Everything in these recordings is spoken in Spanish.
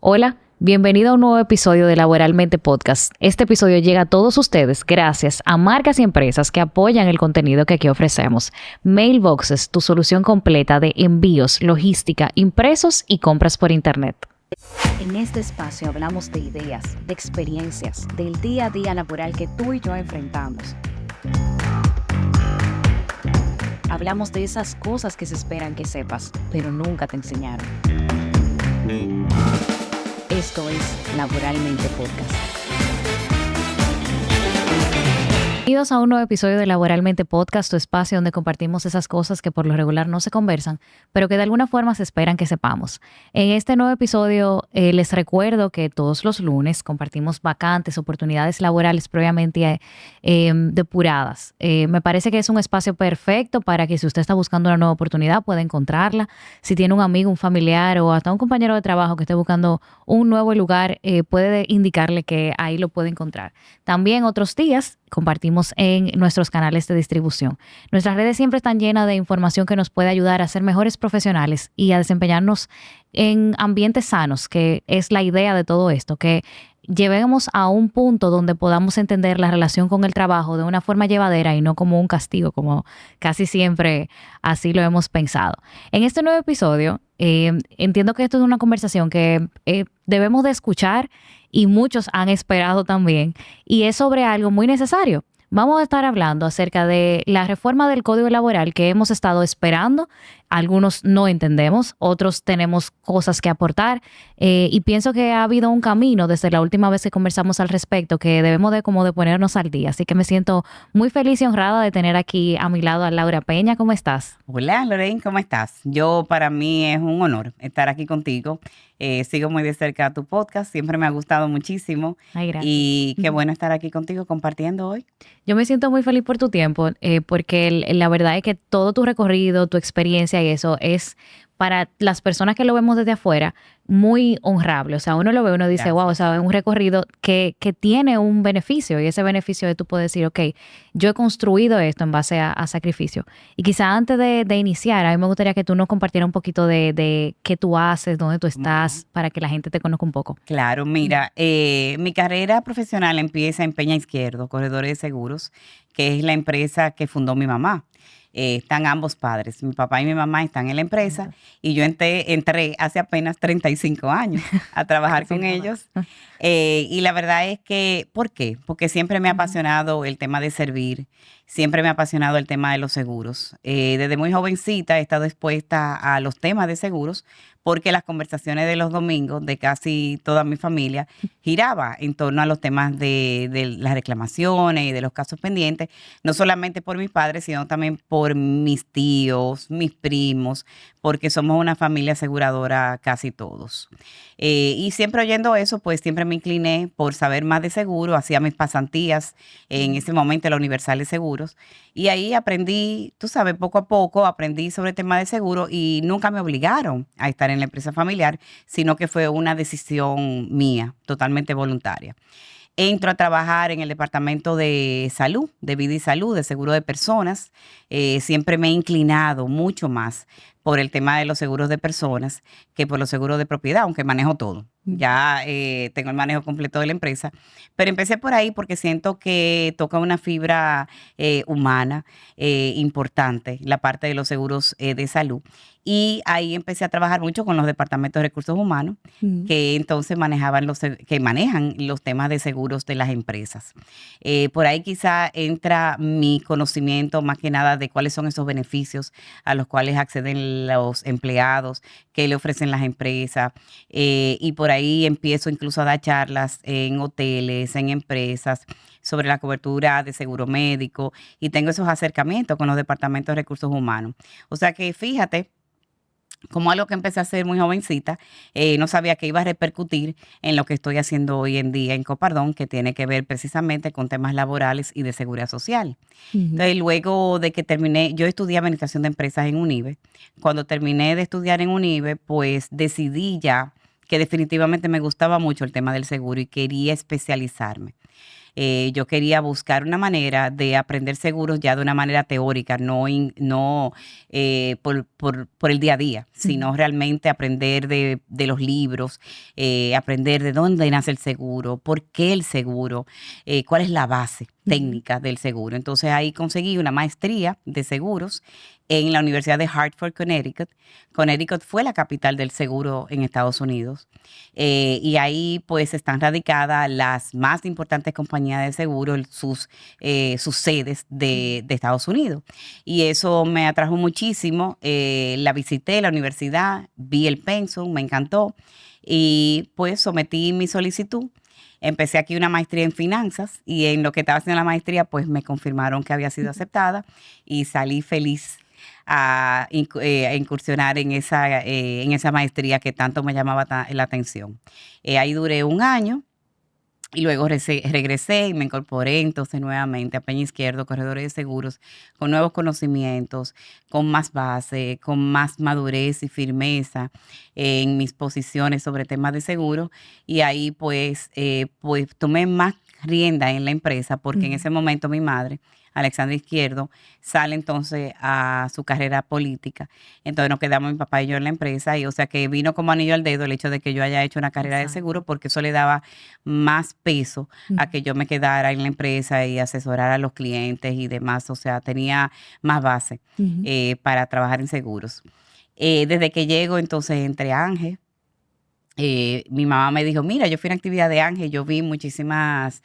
Hola, bienvenido a un nuevo episodio de Laboralmente Podcast. Este episodio llega a todos ustedes gracias a marcas y empresas que apoyan el contenido que aquí ofrecemos. Mailboxes, tu solución completa de envíos, logística, impresos y compras por internet. En este espacio hablamos de ideas, de experiencias, del día a día laboral que tú y yo enfrentamos. Hablamos de esas cosas que se esperan que sepas, pero nunca te enseñaron. Esto es Laboralmente Podcast. Bienvenidos a un nuevo episodio de Laboralmente Podcast, tu espacio donde compartimos esas cosas que por lo regular no se conversan, pero que de alguna forma se esperan que sepamos. En este nuevo episodio les recuerdo que todos los lunes compartimos vacantes, oportunidades laborales previamente depuradas. Me parece que es un espacio perfecto para que si usted está buscando una nueva oportunidad pueda encontrarla. Si tiene un amigo, un familiar o hasta un compañero de trabajo que esté buscando un nuevo lugar, puede indicarle que ahí lo puede encontrar. También otros días compartimos en nuestros canales de distribución. Nuestras redes siempre están llenas de información que nos puede ayudar a ser mejores profesionales y a desempeñarnos en ambientes sanos, que es la idea de todo esto, que lleguemos a un punto donde podamos entender la relación con el trabajo de una forma llevadera y no como un castigo, como casi siempre así lo hemos pensado. En este nuevo episodio, entiendo que esto es una conversación que debemos de escuchar y muchos han esperado también, y es sobre algo muy necesario. Vamos a estar hablando acerca de la reforma del Código Laboral que hemos estado esperando. Algunos no entendemos, otros tenemos cosas que aportar y pienso que ha habido un camino desde la última vez que conversamos al respecto que debemos de ponernos al día. Así que me siento muy feliz y honrada de tener aquí a mi lado a Laura Peña. ¿Cómo estás? Hola, Lorraine, ¿cómo estás? Para mí es un honor estar aquí contigo. Sigo muy de cerca tu podcast, siempre me ha gustado muchísimo. Ay, gracias. Y qué bueno estar aquí contigo compartiendo hoy. Yo me siento muy feliz por tu tiempo, porque la verdad es que todo tu recorrido, tu experiencia y eso es para las personas que lo vemos desde afuera muy honrable. O sea, uno lo ve, uno dice, Gracias. wow, o sea, es un recorrido que tiene un beneficio, y ese beneficio de tú puedes decir, ok, yo he construido esto en base a sacrificio. Y quizá antes de iniciar, a mí me gustaría que tú nos compartieras un poquito de qué tú haces, dónde tú estás, para que la gente te conozca un poco. Claro, mira, mi carrera profesional empieza en Peña Izquierdo, Corredores de Seguros, que es la empresa que fundó mi mamá. Están ambos padres, mi papá y mi mamá están en la empresa y yo entré hace apenas 35 años a trabajar con ellos. Y la verdad es que, ¿por qué? Porque siempre me ha apasionado el tema de servir, siempre me ha apasionado el tema de los seguros. Desde muy jovencita he estado expuesta a los temas de seguros porque las conversaciones de los domingos de casi toda mi familia giraba en torno a los temas de las reclamaciones y de los casos pendientes, no solamente por mis padres, sino también por mis tíos, mis primos, porque somos una familia aseguradora casi todos. Y siempre oyendo eso, pues siempre me incliné por saber más de seguro, hacía mis pasantías en ese momento en la Universal de Seguros, y ahí aprendí, tú sabes, poco a poco aprendí sobre el tema de seguro y nunca me obligaron a estar en la empresa familiar, sino que fue una decisión mía, totalmente voluntaria. Entro a trabajar en el departamento de salud, de vida y salud, de seguro de personas. Siempre me he inclinado mucho más por el tema de los seguros de personas que por los seguros de propiedad, aunque manejo todo. Ya tengo el manejo completo de la empresa, pero empecé por ahí porque siento que toca una fibra humana importante, la parte de los seguros de salud. Y ahí empecé a trabajar mucho con los departamentos de recursos humanos, que entonces que manejan los temas de seguros de las empresas. Por ahí quizá entra mi conocimiento más que nada de cuáles son esos beneficios a los cuales acceden los empleados, qué le ofrecen las empresas, y por ahí empiezo incluso a dar charlas en hoteles, en empresas, sobre la cobertura de seguro médico, y tengo esos acercamientos con los departamentos de recursos humanos. O sea que fíjate, como algo que empecé a hacer muy jovencita, no sabía que iba a repercutir en lo que estoy haciendo hoy en día en Copardón, que tiene que ver precisamente con temas laborales y de seguridad social. Entonces, luego de que terminé, yo estudié administración de empresas en UNIBE. Cuando terminé de estudiar en UNIBE, pues decidí ya que definitivamente me gustaba mucho el tema del seguro y quería especializarme. Yo quería buscar una manera de aprender seguros ya de una manera teórica, no por el día a día, sino realmente aprender de los libros, aprender de dónde nace el seguro, por qué el seguro, cuál es la base técnica del seguro. Entonces ahí conseguí una maestría de seguros en la Universidad de Hartford, Connecticut. Connecticut fue la capital del seguro en Estados Unidos. Y ahí pues están radicadas las más importantes compañías de seguro, sus sedes de Estados Unidos. Y eso me atrajo muchísimo. La visité, la universidad, vi el pensum, me encantó. Y pues sometí mi solicitud. Empecé aquí una maestría en finanzas y en lo que estaba haciendo la maestría, pues me confirmaron que había sido aceptada y salí feliz a incursionar en esa maestría que tanto me llamaba la atención. Ahí duré un año. Y luego regresé y me incorporé entonces nuevamente a Peña Izquierdo, Corredores de Seguros, con nuevos conocimientos, con más base, con más madurez y firmeza en mis posiciones sobre temas de seguro. Y ahí pues tomé más rienda en la empresa porque en ese momento mi madre, Alexandra Izquierdo, sale entonces a su carrera política. Entonces nos quedamos mi papá y yo en la empresa y o sea que vino como anillo al dedo el hecho de que yo haya hecho una carrera de seguro porque eso le daba más peso a que yo me quedara en la empresa y asesorar a los clientes y demás. O sea, tenía más base para trabajar en seguros. Desde que llego entonces entre Ángel. Mi mamá me dijo, mira, yo fui a una actividad de Ángel, yo vi muchísimas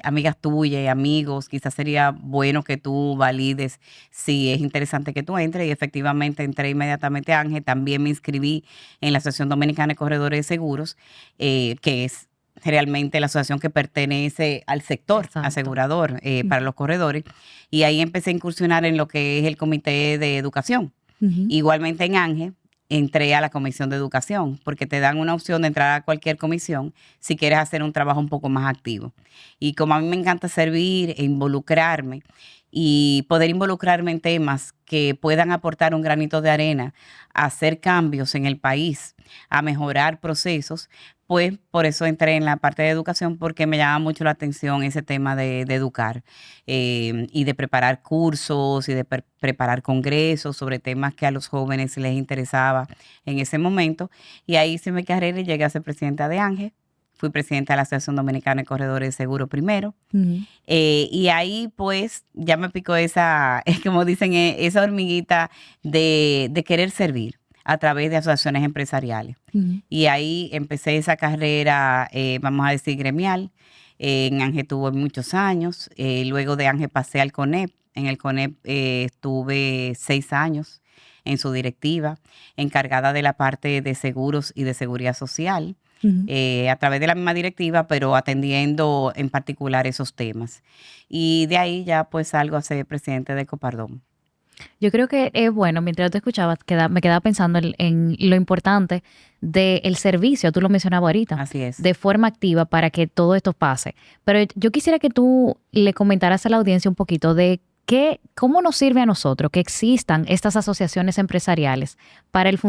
amigas tuyas y amigos, quizás sería bueno que tú valides si es interesante que tú entres. Y efectivamente entré inmediatamente a Ángel, también me inscribí en la Asociación Dominicana de Corredores de Seguros, que es realmente la asociación que pertenece al sector asegurador para los corredores. Y ahí empecé a incursionar en lo que es el Comité de Educación. Igualmente en Ángel. Entré a la Comisión de Educación, porque te dan una opción de entrar a cualquier comisión si quieres hacer un trabajo un poco más activo. Y como a mí me encanta servir e involucrarme y poder involucrarme en temas que puedan aportar un granito de arena a hacer cambios en el país, a mejorar procesos, pues por eso entré en la parte de educación, porque me llama mucho la atención ese tema de educar y de preparar cursos y de preparar congresos sobre temas que a los jóvenes les interesaba en ese momento. Y ahí hice mi carrera y llegué a ser presidenta de Ángel. Fui presidenta de la Asociación Dominicana de Corredores de Seguro primero. Y ahí pues ya me picó esa, como dicen, esa hormiguita de querer servir a través de asociaciones empresariales. Y ahí empecé esa carrera, vamos a decir, gremial. En Ángel tuve muchos años. Luego de Ángel pasé al CONEP. En el CONEP estuve 6 años en su directiva, encargada de la parte de seguros y de seguridad social. A través de la misma directiva, pero atendiendo en particular esos temas. Y de ahí ya pues salgo a ser presidente de Copardón. Yo creo que es bueno, mientras te escuchaba, me quedaba pensando en lo importante del servicio, tú lo mencionabas ahorita, Así es. de forma activa para que todo esto pase. Pero yo quisiera que tú le comentaras a la audiencia un poquito de cómo nos sirve a nosotros que existan estas asociaciones empresariales para el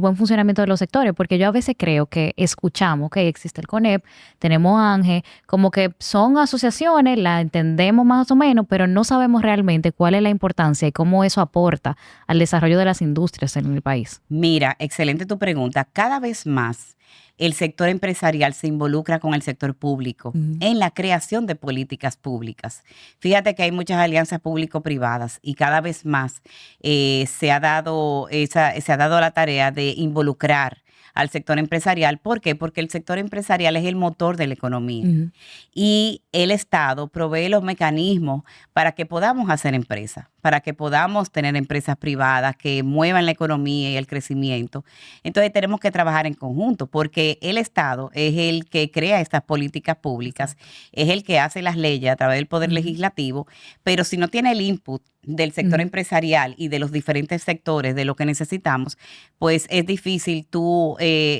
buen funcionamiento de los sectores, porque yo a veces creo que escuchamos que existe el CONEP, tenemos Ángel, como que son asociaciones, la entendemos más o menos, pero no sabemos realmente cuál es la importancia y cómo eso aporta al desarrollo de las industrias en el país. Mira, excelente tu pregunta. Cada vez más el sector empresarial se involucra con el sector público en la creación de políticas públicas. Fíjate que hay muchas alianzas público-privadas y cada vez más se ha dado la tarea de involucrar al sector empresarial. ¿Por qué? Porque el sector empresarial es el motor de la economía y el Estado provee los mecanismos para que podamos hacer empresas, para que podamos tener empresas privadas que muevan la economía y el crecimiento. Entonces tenemos que trabajar en conjunto porque el Estado es el que crea estas políticas públicas, es el que hace las leyes a través del Poder Legislativo, pero si no tiene el input del sector empresarial y de los diferentes sectores de lo que necesitamos, pues es difícil tú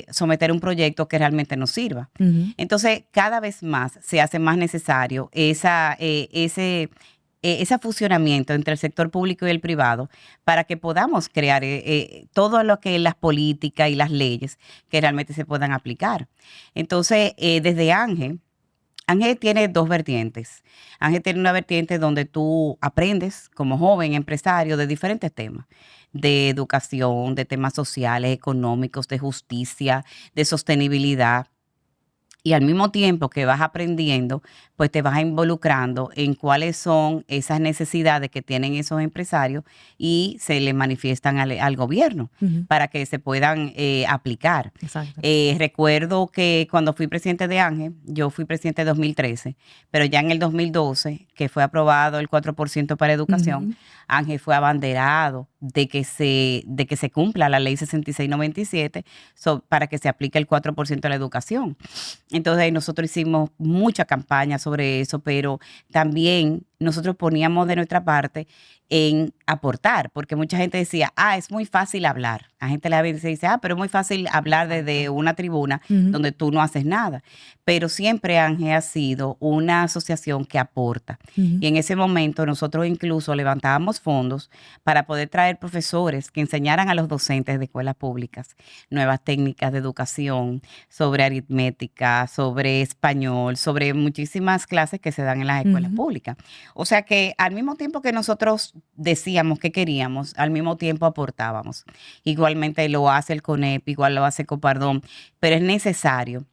someter un proyecto que realmente nos sirva. Entonces, cada vez más se hace más necesario ese fusionamiento entre el sector público y el privado para que podamos crear todo lo que es las políticas y las leyes que realmente se puedan aplicar. Entonces, desde Ángel, Ángel tiene dos vertientes. Ángel tiene una vertiente donde tú aprendes como joven empresario de diferentes temas, de educación, de temas sociales, económicos, de justicia, de sostenibilidad. Y al mismo tiempo que vas aprendiendo, pues te vas involucrando en cuáles son esas necesidades que tienen esos empresarios y se le manifiestan al gobierno Ujú. para que se puedan aplicar. Exacto. Recuerdo que cuando fui presidente de Ángel, yo fui presidente en 2013, pero ya en el 2012, que fue aprobado el 4% para educación, Ujú. Ángel fue abanderado de que se cumpla la ley 6697 para que se aplique el 4% a la educación. Entonces nosotros hicimos mucha campaña sobre eso, pero también nosotros poníamos de nuestra parte en aportar, porque mucha gente decía, es muy fácil hablar. La gente le dice, pero es muy fácil hablar desde una tribuna Ujú. donde tú no haces nada. Pero siempre Ángel ha sido una asociación que aporta. Ujú. Y en ese momento nosotros incluso levantábamos fondos para poder traer profesores que enseñaran a los docentes de escuelas públicas nuevas técnicas de educación, sobre aritmética, sobre español, sobre muchísimas clases que se dan en las escuelas Ujú. públicas. O sea que al mismo tiempo que nosotros decíamos que queríamos, al mismo tiempo aportábamos. Igualmente lo hace el CONEP, igual lo hace Copardón, pero es necesario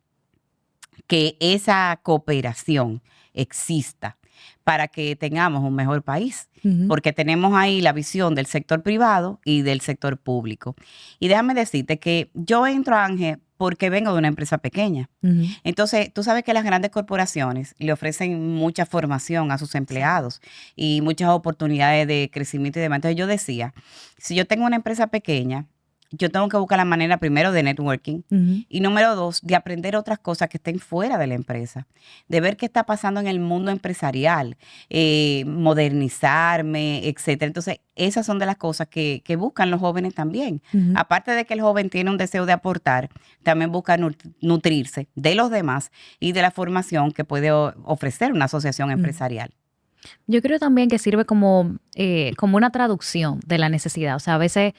que esa cooperación exista para que tengamos un mejor país, Ujú. porque tenemos ahí la visión del sector privado y del sector público. Y déjame decirte que yo entro a Ángel porque vengo de una empresa pequeña. Ujú. Entonces, tú sabes que las grandes corporaciones le ofrecen mucha formación a sus empleados y muchas oportunidades de crecimiento y demás. Entonces, yo decía, si yo tengo una empresa pequeña, yo tengo que buscar la manera primero de networking Ujú. y número dos, de aprender otras cosas que estén fuera de la empresa, de ver qué está pasando en el mundo empresarial, modernizarme, etcétera. Entonces, esas son de las cosas que buscan los jóvenes también. Ujú. Aparte de que el joven tiene un deseo de aportar, también busca nutrirse de los demás y de la formación que puede ofrecer una asociación Ujú. empresarial. Yo creo también que sirve como una traducción de la necesidad. O sea, a veces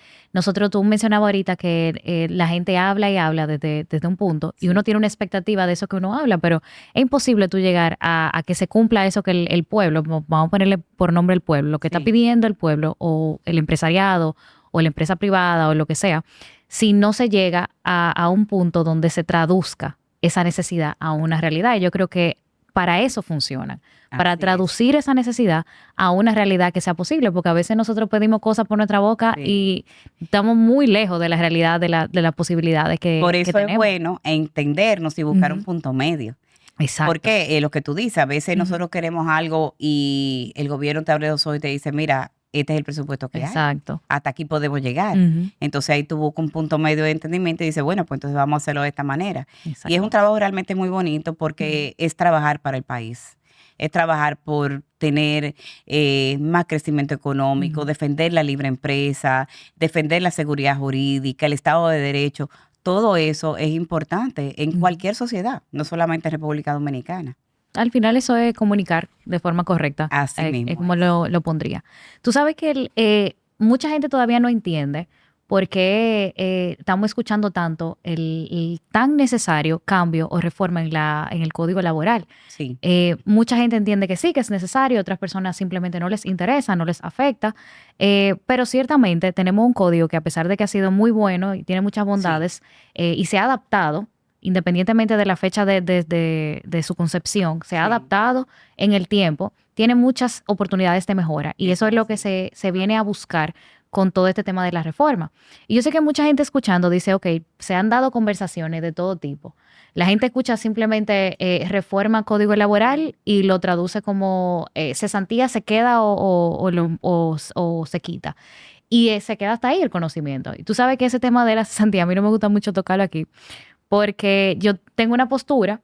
tú mencionabas ahorita que la gente habla y habla desde un punto y Sí. uno tiene una expectativa de eso que uno habla, pero es imposible tú llegar a que se cumpla eso que el pueblo, vamos a ponerle por nombre el pueblo, lo que está Sí. pidiendo el pueblo o el empresariado o la empresa privada o lo que sea, si no se llega a un punto donde se traduzca esa necesidad a una realidad. Y yo creo que para eso funcionan, para Así es. traducir esa necesidad a una realidad que sea posible, porque a veces nosotros pedimos cosas por nuestra boca Sí. y estamos muy lejos de la realidad de las posibilidades Por que eso es tenemos. bueno entendernos y buscar un Ujú. punto medio. Exacto. Porque lo que tú dices, a veces Ujú. nosotros queremos algo y el gobierno te abre los ojos y te dice, mira, este es el presupuesto que hay. Exacto. Hasta aquí podemos llegar. Ujú. Entonces ahí tú buscas un punto medio de entendimiento y dices, bueno, pues entonces vamos a hacerlo de esta manera. Y es Exacto. un trabajo realmente muy bonito porque es trabajar para el país. Es trabajar por tener más crecimiento económico, Ujú. defender la libre empresa, defender la seguridad jurídica, el Estado de Derecho. Todo eso es importante en Ujú. cualquier sociedad, no solamente en República Dominicana. Al final eso es comunicar de forma correcta. Así Es mismo como es. lo pondría. Tú sabes que mucha gente todavía no entiende por qué estamos escuchando tanto el tan necesario cambio o reforma en el Código Laboral. Sí, Mucha gente entiende que sí, que es necesario, otras personas simplemente no les interesa, no les afecta, pero ciertamente tenemos un código que a pesar de que ha sido muy bueno y tiene muchas sí, bondades y se ha adaptado, independientemente de la fecha de su concepción, se ha sí. adaptado en el tiempo, tiene muchas oportunidades de mejora y eso es lo que Así. se viene a buscar con todo este tema de la reforma. Y yo sé que mucha gente escuchando dice, ok, se han dado conversaciones de todo tipo. La gente escucha simplemente reforma código laboral y lo traduce como cesantía se queda o se quita. Y se queda hasta ahí el conocimiento. Y tú sabes que ese tema de la cesantía, a mí no me gusta mucho tocarlo aquí, porque yo tengo una postura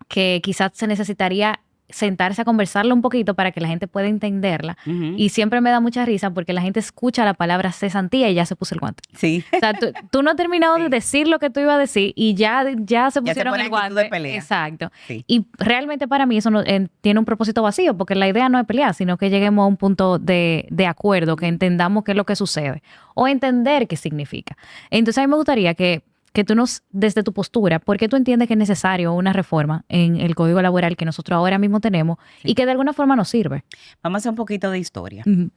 que quizás se necesitaría sentarse a conversarla un poquito para que la gente pueda entenderla. Ujú. Y siempre me da mucha risa porque la gente escucha la palabra cesantía y ya se puso el guante. Sí. O sea, tú no has terminado de Sí. decir lo que tú ibas a decir y ya se pusieron pone el actitud de guante. pelea. Exacto. Sí. Y realmente para mí eso no, tiene un propósito vacío, porque la idea no es pelear, sino que lleguemos a un punto de acuerdo, que entendamos qué es lo que sucede o entender qué significa. Entonces a mí me gustaría que que tú nos, desde tu postura, ¿por qué tú entiendes que es necesario una reforma en el Código Laboral que nosotros ahora mismo tenemos y que de alguna forma nos sirve? Vamos a hacer un poquito de historia. Ujú.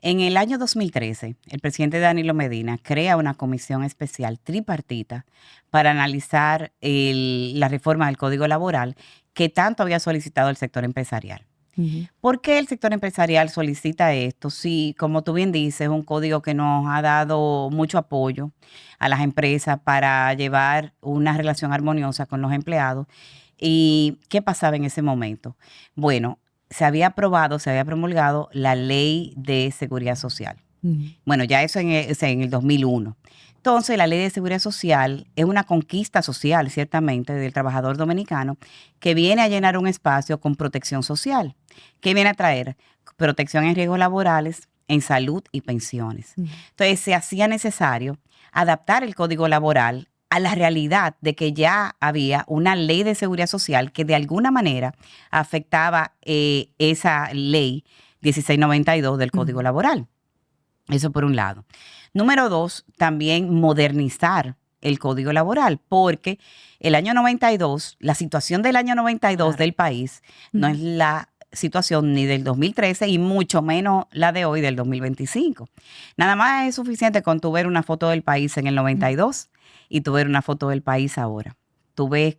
En el año 2013, el presidente Danilo Medina crea una comisión especial tripartita para analizar la reforma del Código Laboral que tanto había solicitado el sector empresarial. Ujú. ¿Por qué el sector empresarial solicita esto? Sí, como tú bien dices, es un código que nos ha dado mucho apoyo a las empresas para llevar una relación armoniosa con los empleados. ¿Y qué pasaba en ese momento? Bueno, se había aprobado, se había promulgado la Ley de Seguridad Social. Ujú. Bueno, ya eso o sea, en el 2001. Entonces, la Ley de Seguridad Social es una conquista social, ciertamente, del trabajador dominicano que viene a llenar un espacio con protección social. ¿Qué viene a traer? Protección en riesgos laborales, en salud y pensiones. Ujú. Entonces, se hacía necesario adaptar el Código Laboral a la realidad de que ya había una ley de seguridad social que de alguna manera afectaba esa ley 1692 del Código Ujú. Laboral. Eso por un lado. Número dos, también modernizar el Código Laboral, porque el año 92, la situación del año 92 Claro. del país no Ujú. es la situación ni del 2013 y mucho menos la de hoy del 2025. Nada más es suficiente con tu ver una foto del país en el 92 y tu ver una foto del país ahora. Tú ves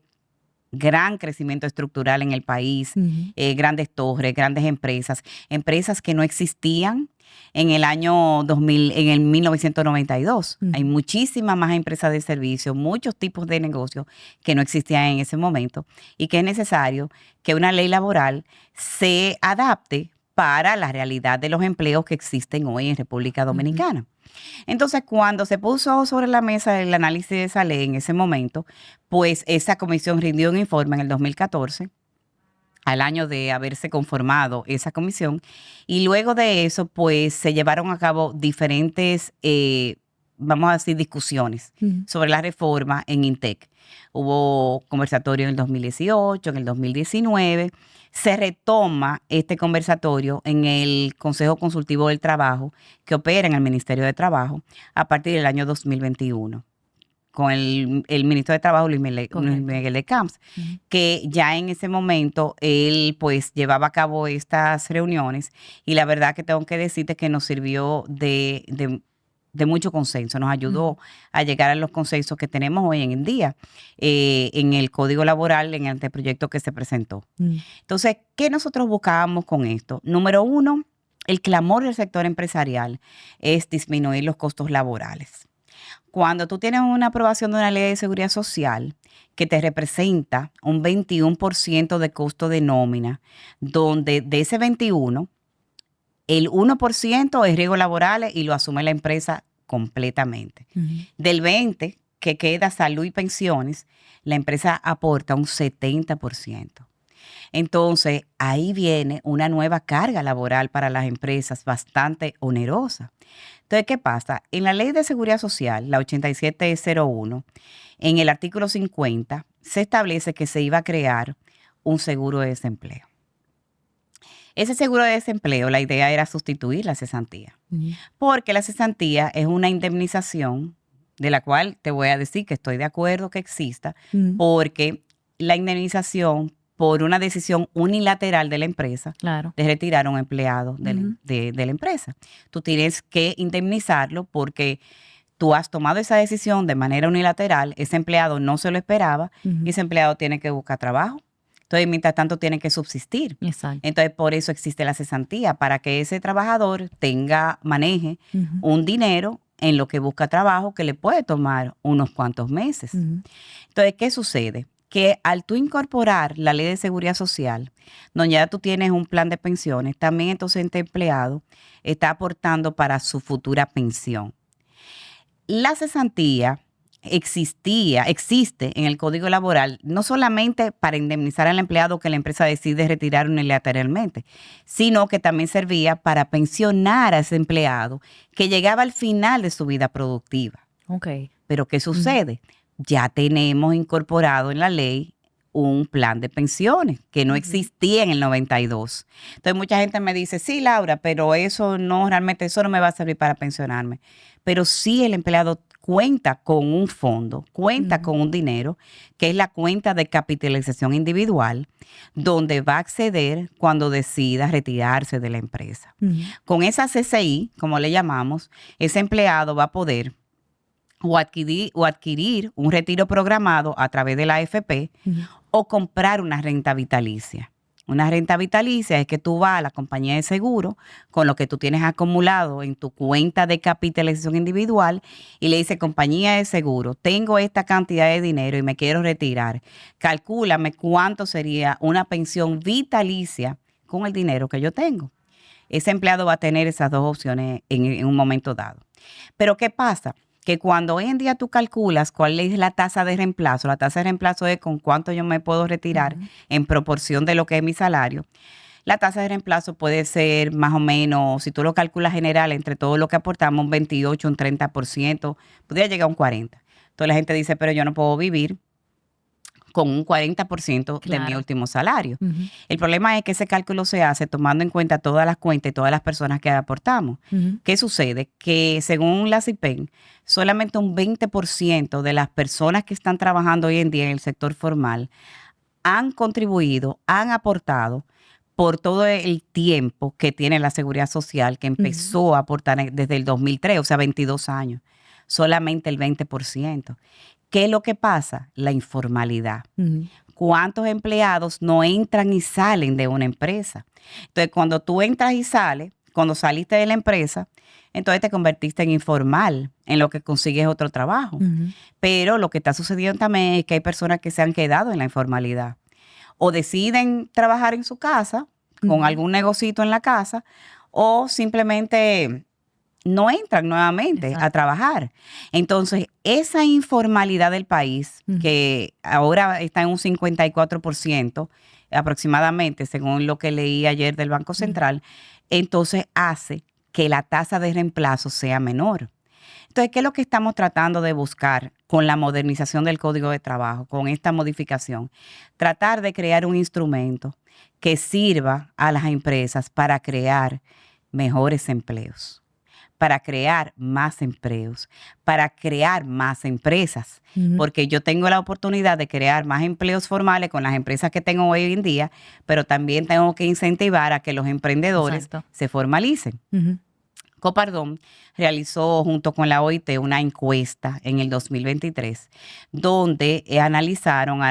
gran crecimiento estructural en el país, Ujú. grandes torres, grandes empresas, empresas que no existían en el año 2000, en el 1992. Hay Ujú. muchísimas más empresas de servicios, muchos tipos de negocios que no existían en ese momento y que es necesario que una ley laboral se adapte para la realidad de los empleos que existen hoy en República Ujú. Dominicana. Entonces, cuando se puso sobre la mesa el análisis de esa ley en ese momento, pues esa comisión rindió un informe en el 2014, al año de haberse conformado esa comisión, y luego de eso, pues se llevaron a cabo diferentes, vamos a decir, discusiones Ujú. sobre la reforma en INTEC. Hubo conversatorio en el 2018, en el 2019. Se retoma este conversatorio en el Consejo Consultivo del Trabajo, que opera en el Ministerio de Trabajo, a partir del año 2021 con el ministro de Trabajo, Luis Correcto. Miguel de Camps, Ujú. que ya en ese momento él pues llevaba a cabo estas reuniones y la verdad que tengo que decirte que nos sirvió de mucho consenso, nos ayudó Ujú. a llegar a los consensos que tenemos hoy en día en el Código Laboral, en el anteproyecto que se presentó. Ujú. Entonces, ¿qué nosotros buscábamos con esto? Número uno, el clamor del sector empresarial es disminuir los costos laborales. Cuando tú tienes una aprobación de una ley de seguridad social que te representa un 21% de costo de nómina, donde de ese 21, el 1% es riesgos laborales y lo asume la empresa completamente. Ujú. Del 20 que queda salud y pensiones, la empresa aporta un 70%. Entonces, ahí viene una nueva carga laboral para las empresas bastante onerosa. Entonces, ¿qué pasa? En la Ley de Seguridad Social, la 8701, en el artículo 50, se establece que se iba a crear un seguro de desempleo. Ese seguro de desempleo, la idea era sustituir la cesantía, Ujú. porque la cesantía es una indemnización de la cual te voy a decir que estoy de acuerdo que exista, Ujú. porque la indemnización por una decisión unilateral de la empresa Claro. de retirar a un empleado Ujú. de la empresa. Tú tienes que indemnizarlo porque tú has tomado esa decisión de manera unilateral, ese empleado no se lo esperaba y Ujú. ese empleado tiene que buscar trabajo. Entonces, mientras tanto, tiene que subsistir. Exacto. Entonces, por eso existe la cesantía, para que ese trabajador maneje Ujú. un dinero en lo que busca trabajo que le puede tomar unos cuantos meses. Ujú. Entonces, ¿qué sucede? Que al tú incorporar la ley de seguridad social, donde ya tú tienes un plan de pensiones, también entonces este empleado está aportando para su futura pensión. La cesantía existe en el Código Laboral, no solamente para indemnizar al empleado que la empresa decide retirar unilateralmente, sino que también servía para pensionar a ese empleado que llegaba al final de su vida productiva. Ok. Pero ¿qué Ujú. sucede? Ya tenemos incorporado en la ley un plan de pensiones que no Ujú. existía en el 92. Entonces mucha gente me dice, sí, Laura, pero eso no, realmente eso no me va a servir para pensionarme. Pero sí el empleado cuenta con un fondo, cuenta con un dinero, que es la cuenta de capitalización individual, donde va a acceder cuando decida retirarse de la empresa. Con esa CCI, como le llamamos, ese empleado va a poder o adquirir un retiro programado a través de la AFP o comprar una renta vitalicia. Una renta vitalicia es que tú vas a la compañía de seguro con lo que tú tienes acumulado en tu cuenta de capitalización individual y le dices, compañía de seguro, tengo esta cantidad de dinero y me quiero retirar. Calcúlame cuánto sería una pensión vitalicia con el dinero que yo tengo. Ese empleado va a tener esas dos opciones en un momento dado. Pero ¿qué pasa? Que cuando hoy en día tú calculas cuál es la tasa de reemplazo es con cuánto yo me puedo retirar en proporción de lo que es mi salario. La tasa de reemplazo puede ser más o menos, si tú lo calculas general, entre todo lo que aportamos, un 28, un 30%, podría llegar a un 40%. Entonces la gente dice, pero yo no puedo vivir con un 40% de mi último salario. El problema es que ese cálculo se hace tomando en cuenta todas las cuentas y todas las personas que aportamos. ¿Qué sucede? Que según la CIPEN, solamente un 20% de las personas que están trabajando hoy en día en el sector formal han contribuido, han aportado por todo el tiempo que tiene la Seguridad Social, que empezó a aportar desde el 2003, o sea, 22 años. Solamente el 20%. ¿Qué es lo que pasa? La informalidad. ¿Cuántos empleados no entran y salen de una empresa? Entonces, cuando tú entras y sales, cuando saliste de la empresa, entonces te convertiste en informal, en lo que consigues otro trabajo. Pero lo que está sucediendo también es que hay personas que se han quedado en la informalidad. O deciden trabajar en su casa, con algún negocito en la casa, o simplemente no entran nuevamente a trabajar. Entonces, esa informalidad del país, que ahora está en un 54% aproximadamente, según lo que leí ayer del Banco Central, entonces hace que la tasa de reemplazo sea menor. Entonces, ¿qué es lo que estamos tratando de buscar con la modernización del Código de Trabajo, con esta modificación? Tratar de crear un instrumento que sirva a las empresas para crear mejores empleos, para crear más empleos, para crear más empresas, porque yo tengo la oportunidad de crear más empleos formales con las empresas que tengo hoy en día, pero también tengo que incentivar a que los emprendedores se formalicen. Copardón realizó junto con la OIT una encuesta en el 2023 donde analizaron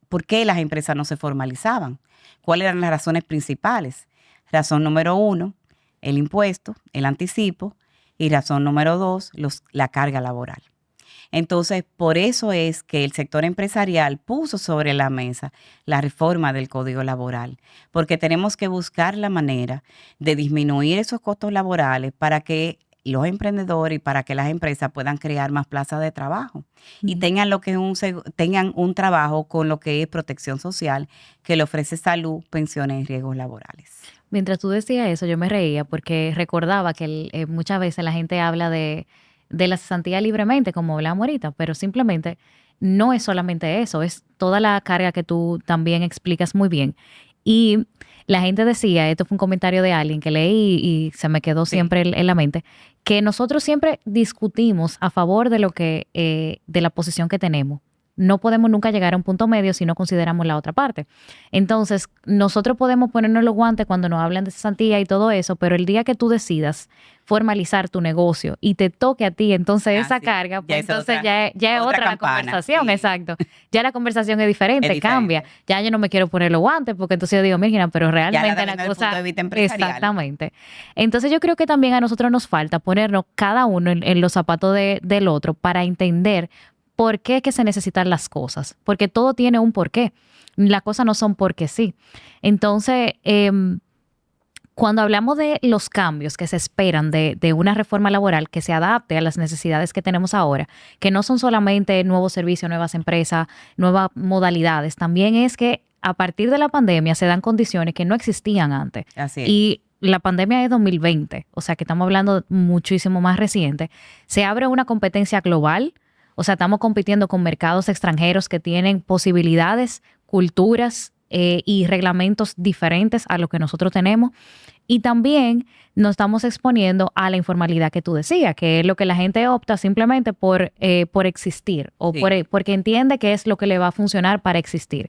por qué las empresas no se formalizaban, cuáles eran las razones principales. Razón número 1, el impuesto, el anticipo. Y razón número 2, la carga laboral. Entonces, por eso es que el sector empresarial puso sobre la mesa la reforma del Código Laboral, porque tenemos que buscar la manera de disminuir esos costos laborales para que los emprendedores y para que las empresas puedan crear más plazas de trabajo y tengan tengan un trabajo con lo que es protección social que le ofrece salud, pensiones y riesgos laborales. Mientras tú decías eso, yo me reía porque recordaba que muchas veces la gente habla de la cesantía libremente, como hablamos ahorita, pero simplemente no es solamente eso, es toda la carga que tú también explicas muy bien. Y la gente decía, esto fue un comentario de alguien que leí y se me quedó siempre en la mente, que nosotros siempre discutimos a favor de lo que, de la posición que tenemos. No podemos nunca llegar a un punto medio si no consideramos la otra parte. Entonces, nosotros podemos ponernos los guantes cuando nos hablan de cesantía y todo eso, pero el día que tú decidas formalizar tu negocio y te toque a ti entonces esa carga, pues entonces ya es otra la conversación, exacto. Ya la conversación es diferente, cambia. Ya yo no me quiero poner los guantes porque entonces yo digo, mira, pero realmente la cosa... Exactamente. Entonces yo creo que también a nosotros nos falta ponernos cada uno en los zapatos del otro para entender por qué es que se necesitan las cosas, porque todo tiene un porqué. Las cosas no son porque sí. Entonces, cuando hablamos de los cambios que se esperan de una reforma laboral que se adapte a las necesidades que tenemos ahora, que no son solamente nuevos servicios, nuevas empresas, nuevas modalidades, también es que a partir de la pandemia se dan condiciones que no existían antes. Así es. Y la pandemia es 2020, o sea que estamos hablando muchísimo más reciente. Se abre una competencia global. O sea, estamos compitiendo con mercados extranjeros que tienen posibilidades, culturas y reglamentos diferentes a lo que nosotros tenemos. Y también nos estamos exponiendo a la informalidad que tú decías, que es lo que la gente opta simplemente por existir o Sí. porque entiende que es lo que le va a funcionar para existir.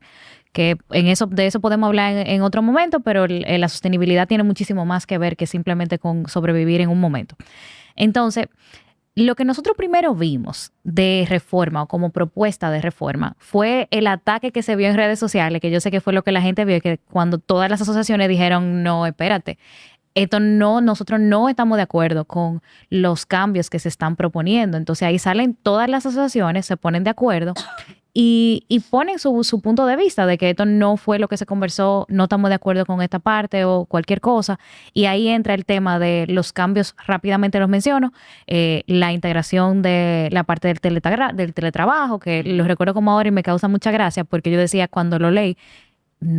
Que de eso podemos hablar en otro momento, pero la sostenibilidad tiene muchísimo más que ver que simplemente con sobrevivir en un momento. Entonces, lo que nosotros primero vimos de reforma o como propuesta de reforma fue el ataque que se vio en redes sociales, que yo sé que fue lo que la gente vio, que cuando todas las asociaciones dijeron, no, espérate, nosotros no estamos de acuerdo con los cambios que se están proponiendo. Entonces ahí salen todas las asociaciones, se ponen de acuerdo y ponen su punto de vista de que esto no fue lo que se conversó, no estamos de acuerdo con esta parte o cualquier cosa. Y ahí entra el tema de los cambios, rápidamente los menciono, la integración de la parte del teletrabajo, que lo recuerdo como ahora y me causa mucha gracia porque yo decía cuando lo leí,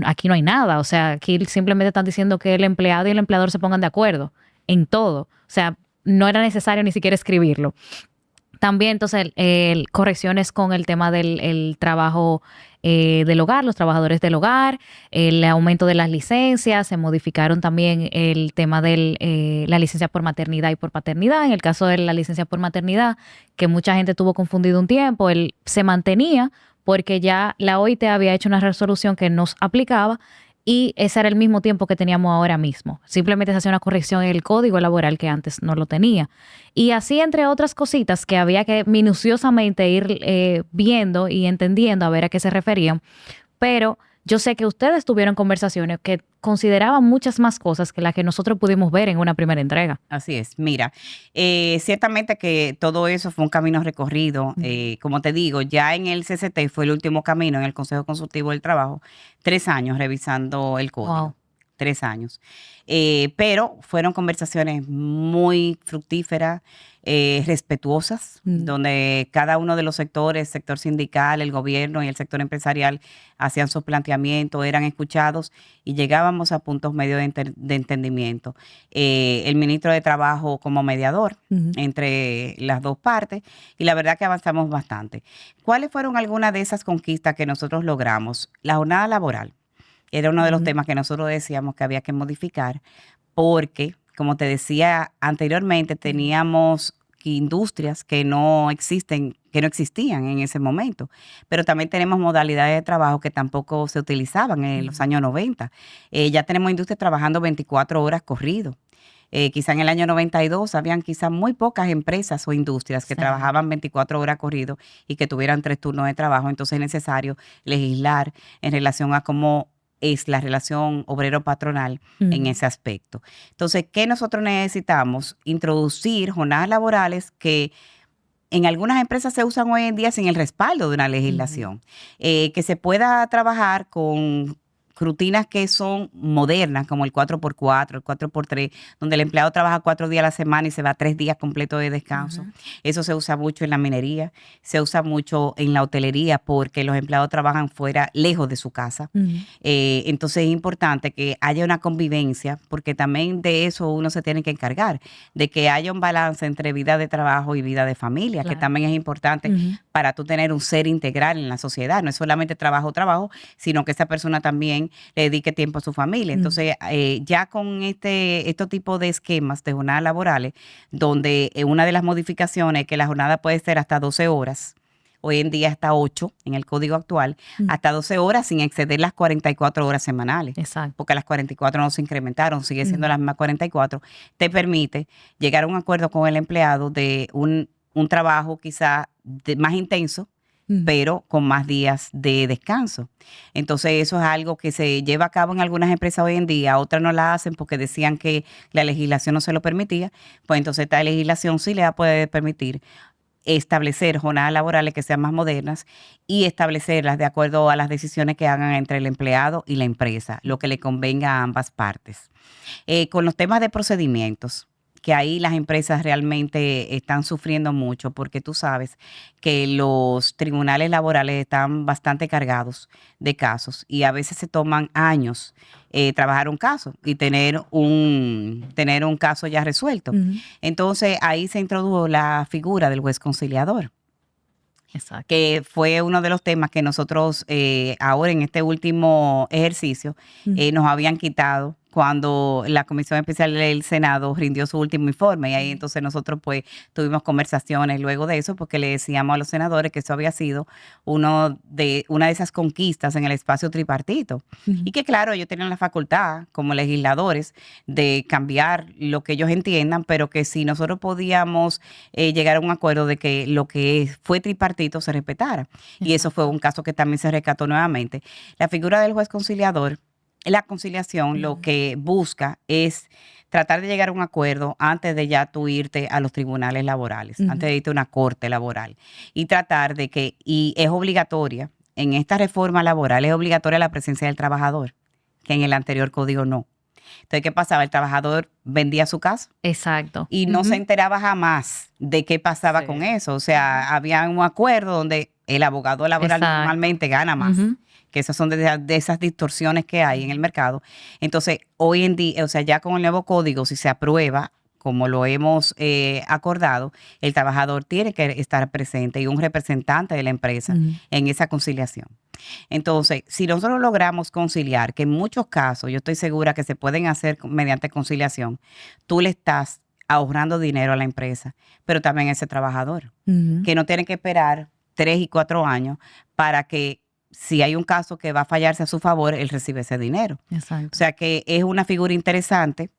aquí no hay nada, o sea, aquí simplemente están diciendo que el empleado y el empleador se pongan de acuerdo en todo. O sea, no era necesario ni siquiera escribirlo. También, entonces, correcciones con el tema del trabajo del hogar, los trabajadores del hogar, el aumento de las licencias, se modificaron también el tema de la licencia por maternidad y por paternidad. En el caso de la licencia por maternidad, que mucha gente tuvo confundido un tiempo, él se mantenía porque ya la OIT había hecho una resolución que nos aplicaba y ese era el mismo tiempo que teníamos ahora mismo. Simplemente se hacía una corrección en el código laboral que antes no lo tenía. Y así, entre otras cositas que había que minuciosamente ir viendo y entendiendo a ver a qué se referían. Pero yo sé que ustedes tuvieron conversaciones que consideraban muchas más cosas que las que nosotros pudimos ver en una primera entrega. Así es. Mira, ciertamente que todo eso fue un camino recorrido. Como te digo, ya en el CCT fue el último camino, en el Consejo Consultivo del Trabajo, 3 años revisando el código. Wow. 3 años. Pero fueron conversaciones muy fructíferas, respetuosas, donde cada uno de los sectores, sector sindical, el gobierno y el sector empresarial, hacían sus planteamientos, eran escuchados y llegábamos a puntos medios de entendimiento. El ministro de Trabajo como mediador entre las dos partes, y la verdad que avanzamos bastante. ¿Cuáles fueron algunas de esas conquistas que nosotros logramos? La jornada laboral era uno de los temas que nosotros decíamos que había que modificar porque, como te decía anteriormente, teníamos industrias que no existían en ese momento, pero también tenemos modalidades de trabajo que tampoco se utilizaban en los años 90. Ya tenemos industrias trabajando 24 horas corrido. Quizá en el año 92 habían quizá muy pocas empresas o industrias que trabajaban 24 horas corrido y que tuvieran 3 turnos de trabajo. Entonces es necesario legislar en relación a cómo es la relación obrero-patronal en ese aspecto. Entonces, ¿qué nosotros necesitamos? Introducir jornadas laborales que en algunas empresas se usan hoy en día sin el respaldo de una legislación. Que se pueda trabajar con rutinas que son modernas, como el 4x4, el 4x3, donde el empleado trabaja 4 días a la semana y se va 3 días completos de descanso. Eso se usa mucho en la minería, se usa mucho en la hotelería porque los empleados trabajan fuera, lejos de su casa. Entonces es importante que haya una convivencia, porque también de eso uno se tiene que encargar, de que haya un balance entre vida de trabajo y vida de familia, que también es importante para tú tener un ser integral en la sociedad. No es solamente trabajo, sino que esa persona también le dedique tiempo a su familia. Entonces, ya con estos tipos de esquemas de jornadas laborales, donde una de las modificaciones es que la jornada puede ser hasta 12 horas, hoy en día hasta 8 en el código actual, hasta 12 horas sin exceder las 44 horas semanales. Exacto. Porque las 44 no se incrementaron, sigue siendo las mismas 44. Te permite llegar a un acuerdo con el empleado de un trabajo quizá más intenso, pero con más días de descanso. Entonces eso es algo que se lleva a cabo en algunas empresas hoy en día, otras no la hacen porque decían que la legislación no se lo permitía, pues entonces esta legislación sí le va a poder permitir establecer jornadas laborales que sean más modernas y establecerlas de acuerdo a las decisiones que hagan entre el empleado y la empresa, lo que le convenga a ambas partes. Con los temas de procedimientos, que ahí las empresas realmente están sufriendo mucho porque tú sabes que los tribunales laborales están bastante cargados de casos y a veces se toman años trabajar un caso y tener un caso ya resuelto. Entonces ahí se introdujo la figura del juez conciliador. Exacto. que fue uno de los temas que nosotros ahora en este último ejercicio nos habían quitado cuando la Comisión Especial del Senado rindió su último informe. Y ahí entonces nosotros pues tuvimos conversaciones luego de eso porque le decíamos a los senadores que eso había sido una de esas conquistas en el espacio tripartito. Y que claro, ellos tenían la facultad como legisladores de cambiar lo que ellos entiendan, pero que si nosotros podíamos llegar a un acuerdo de que lo que fue tripartito se respetara. Y eso fue un caso que también se rescató nuevamente. La figura del juez conciliador, la conciliación lo que busca es tratar de llegar a un acuerdo antes de ya tú irte a los tribunales laborales, antes de irte a una corte laboral. Y tratar de que, y es obligatoria, en esta reforma laboral es obligatoria la presencia del trabajador, que en el anterior código no. Entonces, ¿qué pasaba? El trabajador vendía su caso. Exacto. Y no se enteraba jamás de qué pasaba con eso. O sea, había un acuerdo donde el abogado laboral normalmente gana más. Que esas son de esas distorsiones que hay en el mercado. Entonces, hoy en día, o sea, ya con el nuevo código, si se aprueba, como lo hemos acordado, el trabajador tiene que estar presente y un representante de la empresa en esa conciliación. Entonces, si nosotros logramos conciliar, que en muchos casos yo estoy segura que se pueden hacer mediante conciliación, tú le estás ahorrando dinero a la empresa, pero también a ese trabajador, que no tiene que esperar 3 y 4 años para que si hay un caso que va a fallarse a su favor, él recibe ese dinero. Exacto. O sea que es una figura interesante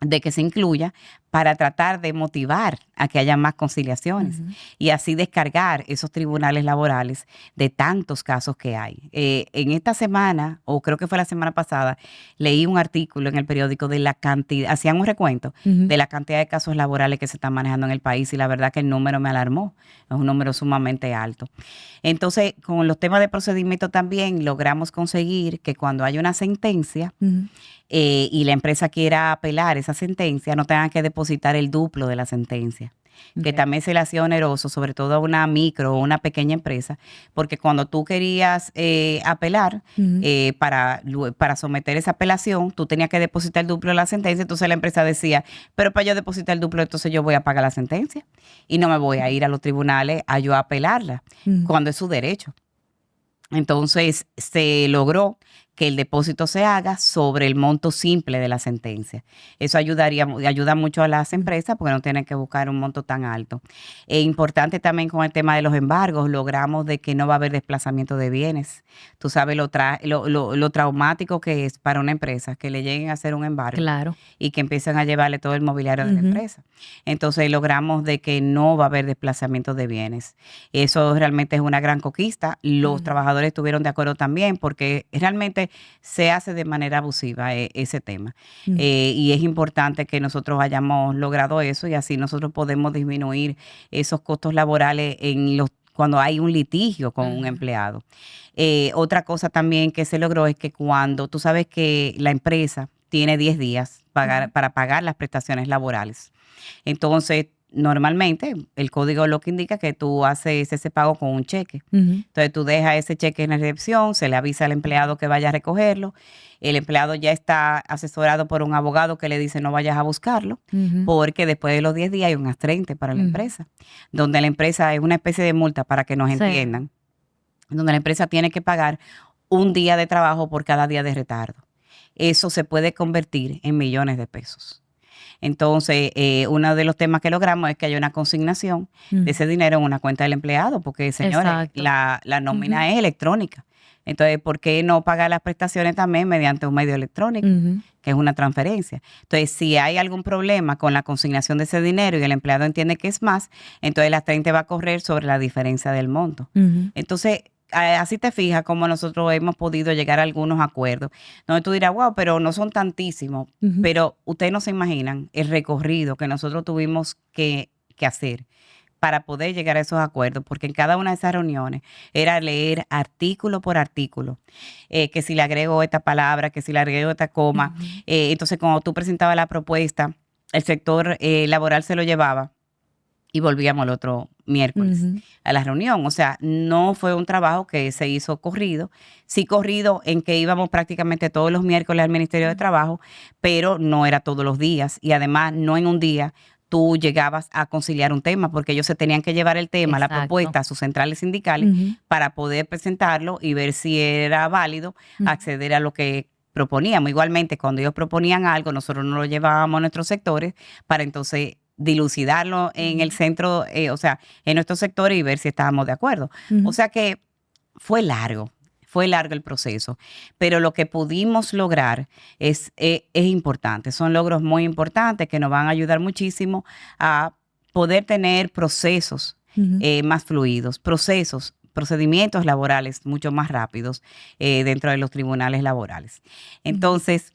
de que se incluya para tratar de motivar a que haya más conciliaciones y así descargar esos tribunales laborales de tantos casos que hay. En esta semana, o creo que fue la semana pasada, leí un artículo en el periódico de la cantidad, hacían un recuento de la cantidad de casos laborales que se están manejando en el país y la verdad que el número me alarmó, es un número sumamente alto. Entonces, con los temas de procedimiento también logramos conseguir que cuando hay una sentencia, y la empresa quiera apelar esa sentencia, no tengan que depositar el duplo de la sentencia. Que también se le hacía oneroso, sobre todo a una micro o una pequeña empresa, porque cuando tú querías apelar para someter esa apelación, tú tenías que depositar el duplo de la sentencia, entonces la empresa decía, pero para yo depositar el duplo, entonces yo voy a pagar la sentencia y no me voy a ir a los tribunales a yo apelarla, cuando es su derecho. Entonces se logró que el depósito se haga sobre el monto simple de la sentencia. Eso ayuda mucho a las empresas porque no tienen que buscar un monto tan alto. Es importante también con el tema de los embargos, logramos de que no va a haber desplazamiento de bienes. Tú sabes lo traumático que es para una empresa que le lleguen a hacer un embargo y que empiecen a llevarle todo el mobiliario de la empresa. Entonces logramos de que no va a haber desplazamiento de bienes. Eso realmente es una gran conquista. Los trabajadores estuvieron de acuerdo también porque realmente se hace de manera abusiva ese tema. Y es importante que nosotros hayamos logrado eso y así nosotros podemos disminuir esos costos laborales cuando hay un litigio con un empleado. Otra cosa también que se logró es que cuando tú sabes que la empresa tiene 10 días para pagar las prestaciones laborales. Entonces, normalmente el código lo que indica es que tú haces ese pago con un cheque. Entonces tú dejas ese cheque en la recepción, se le avisa al empleado que vaya a recogerlo. El empleado ya está asesorado por un abogado que le dice no vayas a buscarlo, porque después de los 10 días hay un astrente para la empresa, donde la empresa es una especie de multa para que nos entiendan, donde la empresa tiene que pagar un día de trabajo por cada día de retardo. Eso se puede convertir en millones de pesos. Entonces, uno de los temas que logramos es que haya una consignación de ese dinero en una cuenta del empleado, porque, señores, la nómina es electrónica. Entonces, ¿por qué no pagar las prestaciones también mediante un medio electrónico, que es una transferencia? Entonces, si hay algún problema con la consignación de ese dinero y el empleado entiende que es más, entonces la 30 va a correr sobre la diferencia del monto. Entonces, así te fijas cómo nosotros hemos podido llegar a algunos acuerdos. Donde tú dirás, wow, pero no son tantísimos. Pero ustedes no se imaginan el recorrido que nosotros tuvimos que hacer para poder llegar a esos acuerdos, porque en cada una de esas reuniones era leer artículo por artículo, que si le agrego esta palabra, que si le agrego esta coma. Entonces, cuando tú presentabas la propuesta, el sector laboral se lo llevaba y volvíamos el otro miércoles a la reunión. O sea, no fue un trabajo que se hizo corrido. Sí corrido en que íbamos prácticamente todos los miércoles al Ministerio de Trabajo, pero no era todos los días. Y además, no en un día tú llegabas a conciliar un tema, porque ellos se tenían que llevar el tema, la Exacto. propuesta a sus centrales sindicales para poder presentarlo y ver si era válido acceder a lo que proponíamos. Igualmente, cuando ellos proponían algo, nosotros no lo llevábamos a nuestros sectores para entonces dilucidarlo en el centro, o sea, en nuestros sectores y ver si estábamos de acuerdo. O sea que fue largo el proceso, pero lo que pudimos lograr es importante. Son logros muy importantes que nos van a ayudar muchísimo a poder tener procesos más fluidos, procedimientos laborales mucho más rápidos dentro de los tribunales laborales. Entonces,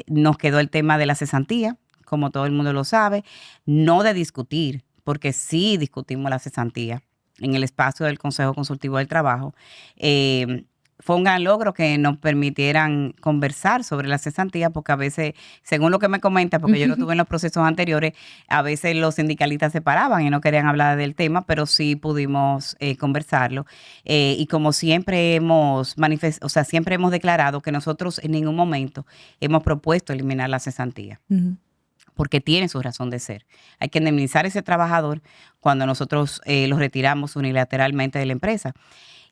nos quedó el tema de la cesantía, como todo el mundo lo sabe, no de discutir, porque sí discutimos la cesantía en el espacio del Consejo Consultivo del Trabajo. Fue un gran logro que nos permitieran conversar sobre la cesantía, porque a veces, según lo que me comenta, porque yo lo tuve en los procesos anteriores, a veces los sindicalistas se paraban y no querían hablar del tema, pero sí pudimos conversarlo. Y como siempre siempre hemos declarado que nosotros en ningún momento hemos propuesto eliminar la cesantía. Porque tiene su razón de ser. Hay que indemnizar a ese trabajador cuando nosotros los retiramos unilateralmente de la empresa.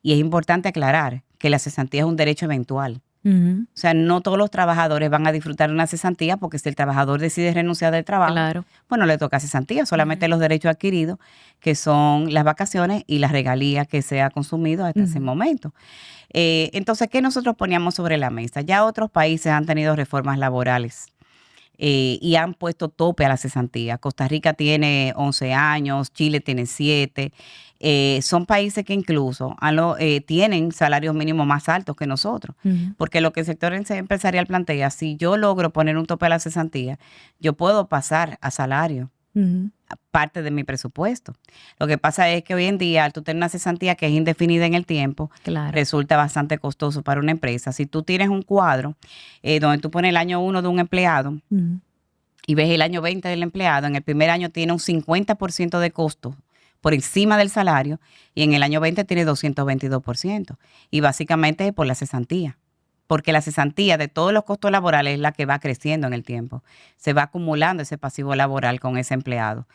Y es importante aclarar que la cesantía es un derecho eventual. O sea, no todos los trabajadores van a disfrutar de una cesantía, porque si el trabajador decide renunciar del trabajo, bueno, le toca cesantía, solamente los derechos adquiridos, que son las vacaciones y las regalías que se ha consumido hasta ese momento. Entonces, ¿qué nosotros poníamos sobre la mesa? Ya otros países han tenido reformas laborales y han puesto tope a la cesantía. Costa Rica tiene 11 años, Chile tiene 7. Son países que incluso tienen salarios mínimos más altos que nosotros, porque lo que el sector empresarial plantea, si yo logro poner un tope a la cesantía, yo puedo pasar a salario, parte de mi presupuesto. Lo que pasa es que hoy en día, al tú tener una cesantía que es indefinida en el tiempo, resulta bastante costoso para una empresa. Si tú tienes un cuadro donde tú pones el año 1 de un empleado y ves el año 20 del empleado, en el primer año tiene un 50% de costo por encima del salario, y en el año 20 tiene 222%. Y básicamente es por la cesantía. Porque la cesantía de todos los costos laborales es la que va creciendo en el tiempo. Se va acumulando ese pasivo laboral con ese empleado.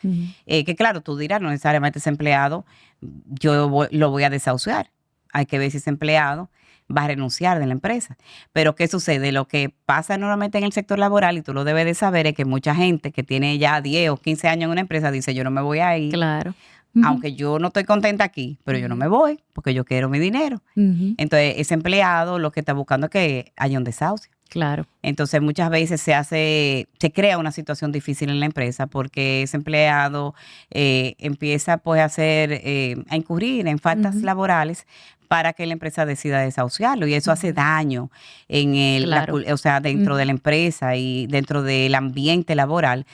Que claro, tú dirás, no necesariamente ese empleado yo lo voy a desahuciar. Hay que ver si ese empleado va a renunciar de la empresa. Pero ¿qué sucede? Lo que pasa normalmente en el sector laboral, y tú lo debes de saber, es que mucha gente que tiene ya 10 o 15 años en una empresa dice, yo no me voy a ir. Claro. Aunque yo no estoy contenta aquí, pero yo no me voy porque yo quiero mi dinero. Entonces, ese empleado lo que está buscando es que haya un desahucio. Claro. Entonces, muchas veces se crea una situación difícil en la empresa, porque ese empleado empieza pues a incurrir en faltas laborales para que la empresa decida desahuciarlo, y eso hace daño en dentro de la empresa y dentro del ambiente laboral.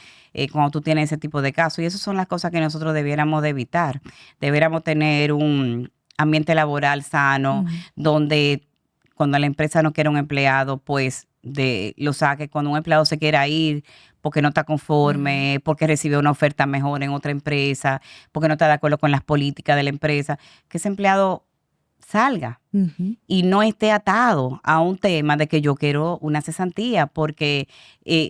Cuando tú tienes ese tipo de casos. Y esas son las cosas que nosotros debiéramos de evitar. Debiéramos tener un ambiente laboral sano, donde cuando la empresa no quiere un empleado, pues lo saque. Cuando un empleado se quiera ir porque no está conforme, porque recibió una oferta mejor en otra empresa, porque no está de acuerdo con las políticas de la empresa, que ese empleado salga y no esté atado a un tema de que yo quiero una cesantía, porque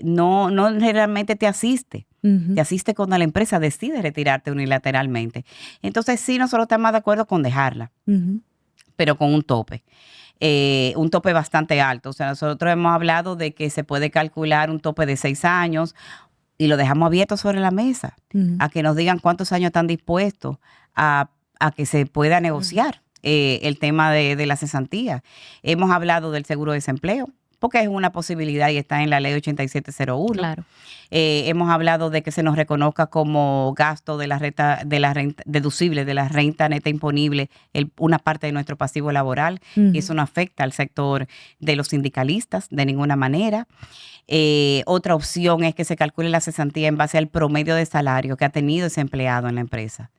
no realmente te asiste. Te asiste cuando la empresa decide retirarte unilateralmente. Entonces, sí, nosotros estamos de acuerdo con dejarla, pero con un tope bastante alto. O sea, nosotros hemos hablado de que se puede calcular un tope de 6 años y lo dejamos abierto sobre la mesa, a que nos digan cuántos años están dispuestos a que se pueda negociar el tema de la cesantía. Hemos hablado del seguro de desempleo, porque es una posibilidad y está en la ley 8701. Claro. Hemos hablado de que se nos reconozca como gasto de la renta deducible de la renta neta imponible una parte de nuestro pasivo laboral, y eso no afecta al sector de los sindicalistas de ninguna manera. Otra opción es que se calcule la cesantía en base al promedio de salario que ha tenido ese empleado en la empresa.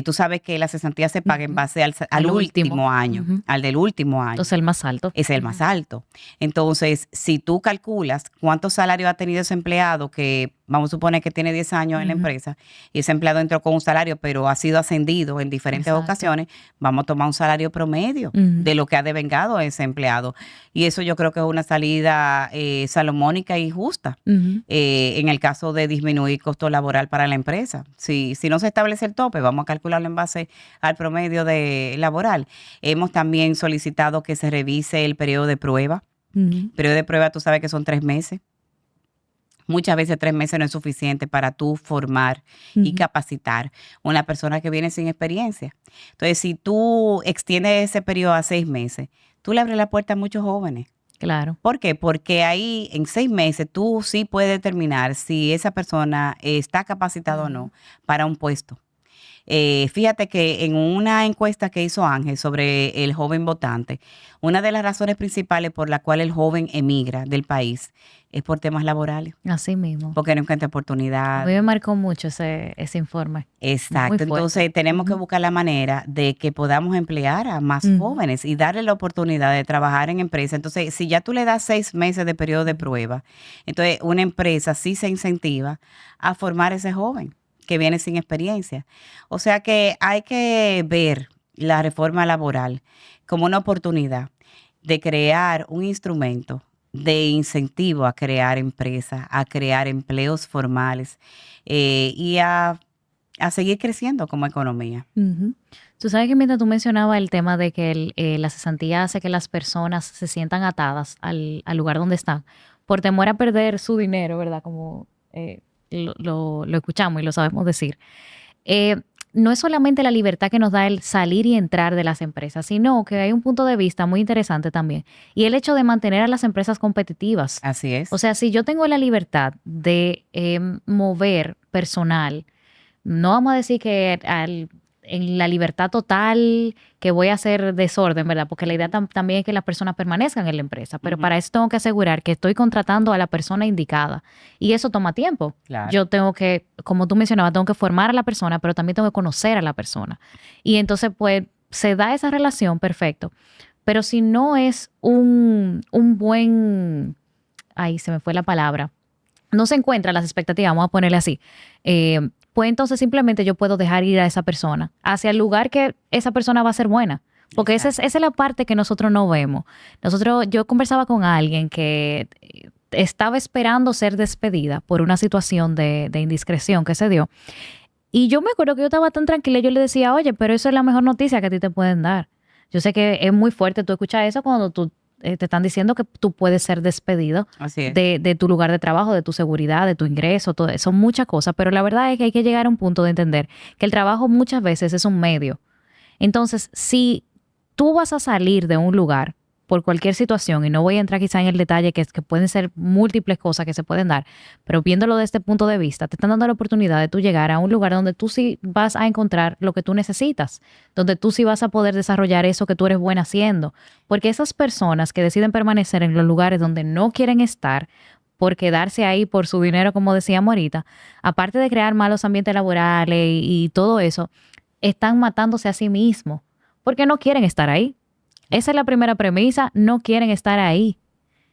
Tú sabes que la cesantía se paga en base al último año, al del último año. Entonces, el más alto. Es el más alto. Entonces, si tú calculas cuánto salario ha tenido ese empleado que vamos a suponer que tiene 10 años en la empresa y ese empleado entró con un salario, pero ha sido ascendido en diferentes ocasiones, vamos a tomar un salario promedio de lo que ha devengado ese empleado. Y eso yo creo que es una salida salomónica y justa en el caso de disminuir costo laboral para la empresa. Si no se establece el tope, vamos a calcularlo en base al promedio de laboral. Hemos también solicitado que se revise el periodo de prueba. El periodo de prueba, tú sabes que son 3 meses. Muchas veces 3 meses no es suficiente para tú formar y capacitar una persona que viene sin experiencia. Entonces, si tú extiendes ese periodo a 6 meses, tú le abres la puerta a muchos jóvenes. Claro. ¿Por qué? Porque ahí en 6 meses tú sí puedes determinar si esa persona está capacitada o no para un puesto. Fíjate que en una encuesta que hizo Ángel sobre el joven votante, una de las razones principales por la cual el joven emigra del país es por temas laborales. Así mismo. Porque no encuentra oportunidad. A mí me marcó mucho ese informe. Exacto. Entonces tenemos que buscar la manera de que podamos emplear a más jóvenes y darle la oportunidad de trabajar en empresa. Entonces, si ya tú le das 6 meses de periodo de prueba, entonces una empresa sí se incentiva a formar a ese joven que viene sin experiencia. O sea que hay que ver la reforma laboral como una oportunidad de crear un instrumento de incentivo a crear empresas, a crear empleos formales y a seguir creciendo como economía. Tú sabes que mientras tú mencionabas el tema de que la cesantía hace que las personas se sientan atadas al lugar donde están, por temor a perder su dinero, ¿verdad? Como lo escuchamos y lo sabemos decir. No es solamente la libertad que nos da el salir y entrar de las empresas, sino que hay un punto de vista muy interesante también, y el hecho de mantener a las empresas competitivas. Así es. O sea, si yo tengo la libertad de mover personal, no vamos a decir que en la libertad total que voy a hacer desorden, ¿verdad? Porque la idea también es que las personas permanezcan en la empresa, pero para eso tengo que asegurar que estoy contratando a la persona indicada y eso toma tiempo. Claro. Yo tengo que, como tú mencionabas, tengo que formar a la persona, pero también tengo que conocer a la persona. Y entonces, pues, se da esa relación, perfecto. Pero si no es un buen, ahí se me fue la palabra, no se encuentran las expectativas, vamos a ponerle así, pues entonces simplemente yo puedo dejar ir a esa persona hacia el lugar que esa persona va a ser buena. Porque esa es la parte que nosotros no vemos. Yo conversaba con alguien que estaba esperando ser despedida por una situación de indiscreción que se dio. Y yo me acuerdo que yo estaba tan tranquila, yo le decía, oye, pero eso es la mejor noticia que a ti te pueden dar. Yo sé que es muy fuerte tú escuchar eso cuando tú te están diciendo que tú puedes ser despedido de tu lugar de trabajo, de tu seguridad, de tu ingreso, todo eso, son muchas cosas, pero la verdad es que hay que llegar a un punto de entender que el trabajo muchas veces es un medio. Entonces, si tú vas a salir de un lugar por cualquier situación, y no voy a entrar quizá en el detalle que pueden ser múltiples cosas que se pueden dar, pero viéndolo desde este punto de vista, te están dando la oportunidad de tú llegar a un lugar donde tú sí vas a encontrar lo que tú necesitas, donde tú sí vas a poder desarrollar eso que tú eres buena haciendo. Porque esas personas que deciden permanecer en los lugares donde no quieren estar, por quedarse ahí por su dinero, como decíamos ahorita, aparte de crear malos ambientes laborales y todo eso, están matándose a sí mismos, porque no quieren estar ahí. Esa es la primera premisa, no quieren estar ahí.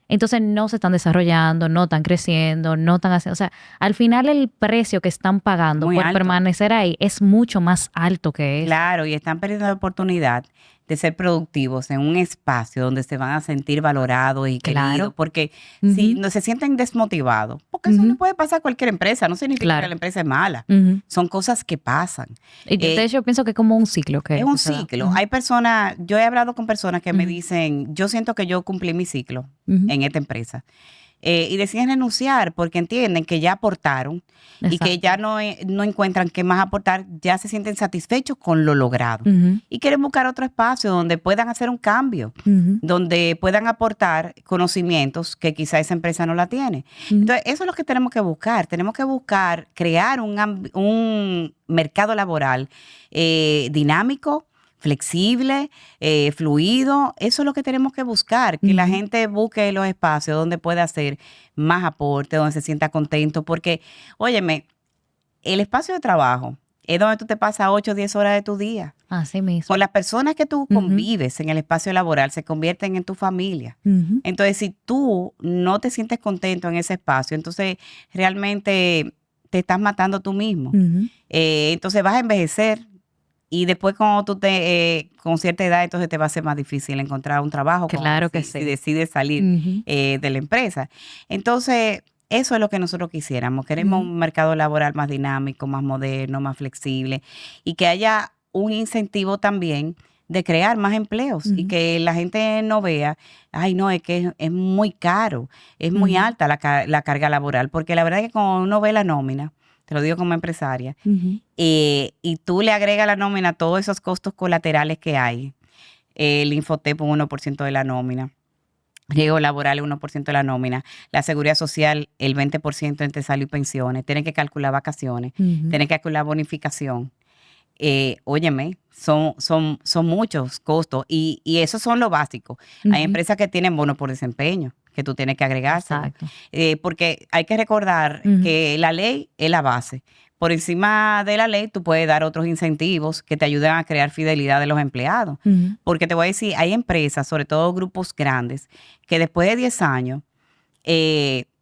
Entonces no se están desarrollando, no están creciendo, no están haciendo... O sea, al final el precio que están pagando muy por alto. Permanecer ahí es mucho más alto que eso. Claro, y están perdiendo la oportunidad de ser productivos en un espacio donde se van a sentir valorados y queridos, porque si no se sienten desmotivados, porque eso le puede pasar a cualquier empresa, no significa que la empresa es mala, son cosas que pasan. Y de hecho, yo pienso que es como un ciclo. Es un ciclo. Hay personas, yo he hablado con personas que me dicen, yo siento que yo cumplí mi ciclo en esta empresa. Y deciden renunciar porque entienden que ya aportaron. Exacto. Y que ya no encuentran qué más aportar, ya se sienten satisfechos con lo logrado. Y quieren buscar otro espacio donde puedan hacer un cambio, donde puedan aportar conocimientos que quizá esa empresa no la tiene. Entonces, eso es lo que tenemos que buscar. Tenemos que buscar crear un mercado laboral dinámico, flexible, fluido. Eso es lo que tenemos que buscar, que la gente busque los espacios donde pueda hacer más aporte, donde se sienta contento, porque, óyeme, el espacio de trabajo es donde tú te pasas 8 o 10 horas de tu día. Así mismo. Con las personas que tú convives en el espacio laboral se convierten en tu familia. Entonces, si tú no te sientes contento en ese espacio, entonces realmente te estás matando tú mismo. Entonces vas a envejecer y después cuando tú con cierta edad, entonces te va a ser más difícil encontrar un trabajo. Claro que sí. Si decides salir de la empresa. Entonces, eso es lo que nosotros quisiéramos. Queremos un mercado laboral más dinámico, más moderno, más flexible y que haya un incentivo también de crear más empleos y que la gente no vea, ay no, es que es muy caro, es muy alta la carga laboral, porque la verdad es que cuando uno ve la nómina, te lo digo como empresaria, y tú le agregas a la nómina todos esos costos colaterales que hay, el Infotep un 1% de la nómina, riesgo laboral, 1% de la nómina, la seguridad social, el 20% entre salud y pensiones, tienen que calcular vacaciones, tienen que calcular bonificación. Óyeme, son muchos costos y esos son lo básico. Hay empresas que tienen bono por desempeño, que tú tienes que agregarse. Porque hay que recordar que la ley es la base. Por encima de la ley, tú puedes dar otros incentivos que te ayuden a crear fidelidad de los empleados. Porque te voy a decir, hay empresas, sobre todo grupos grandes, que después de 10 años,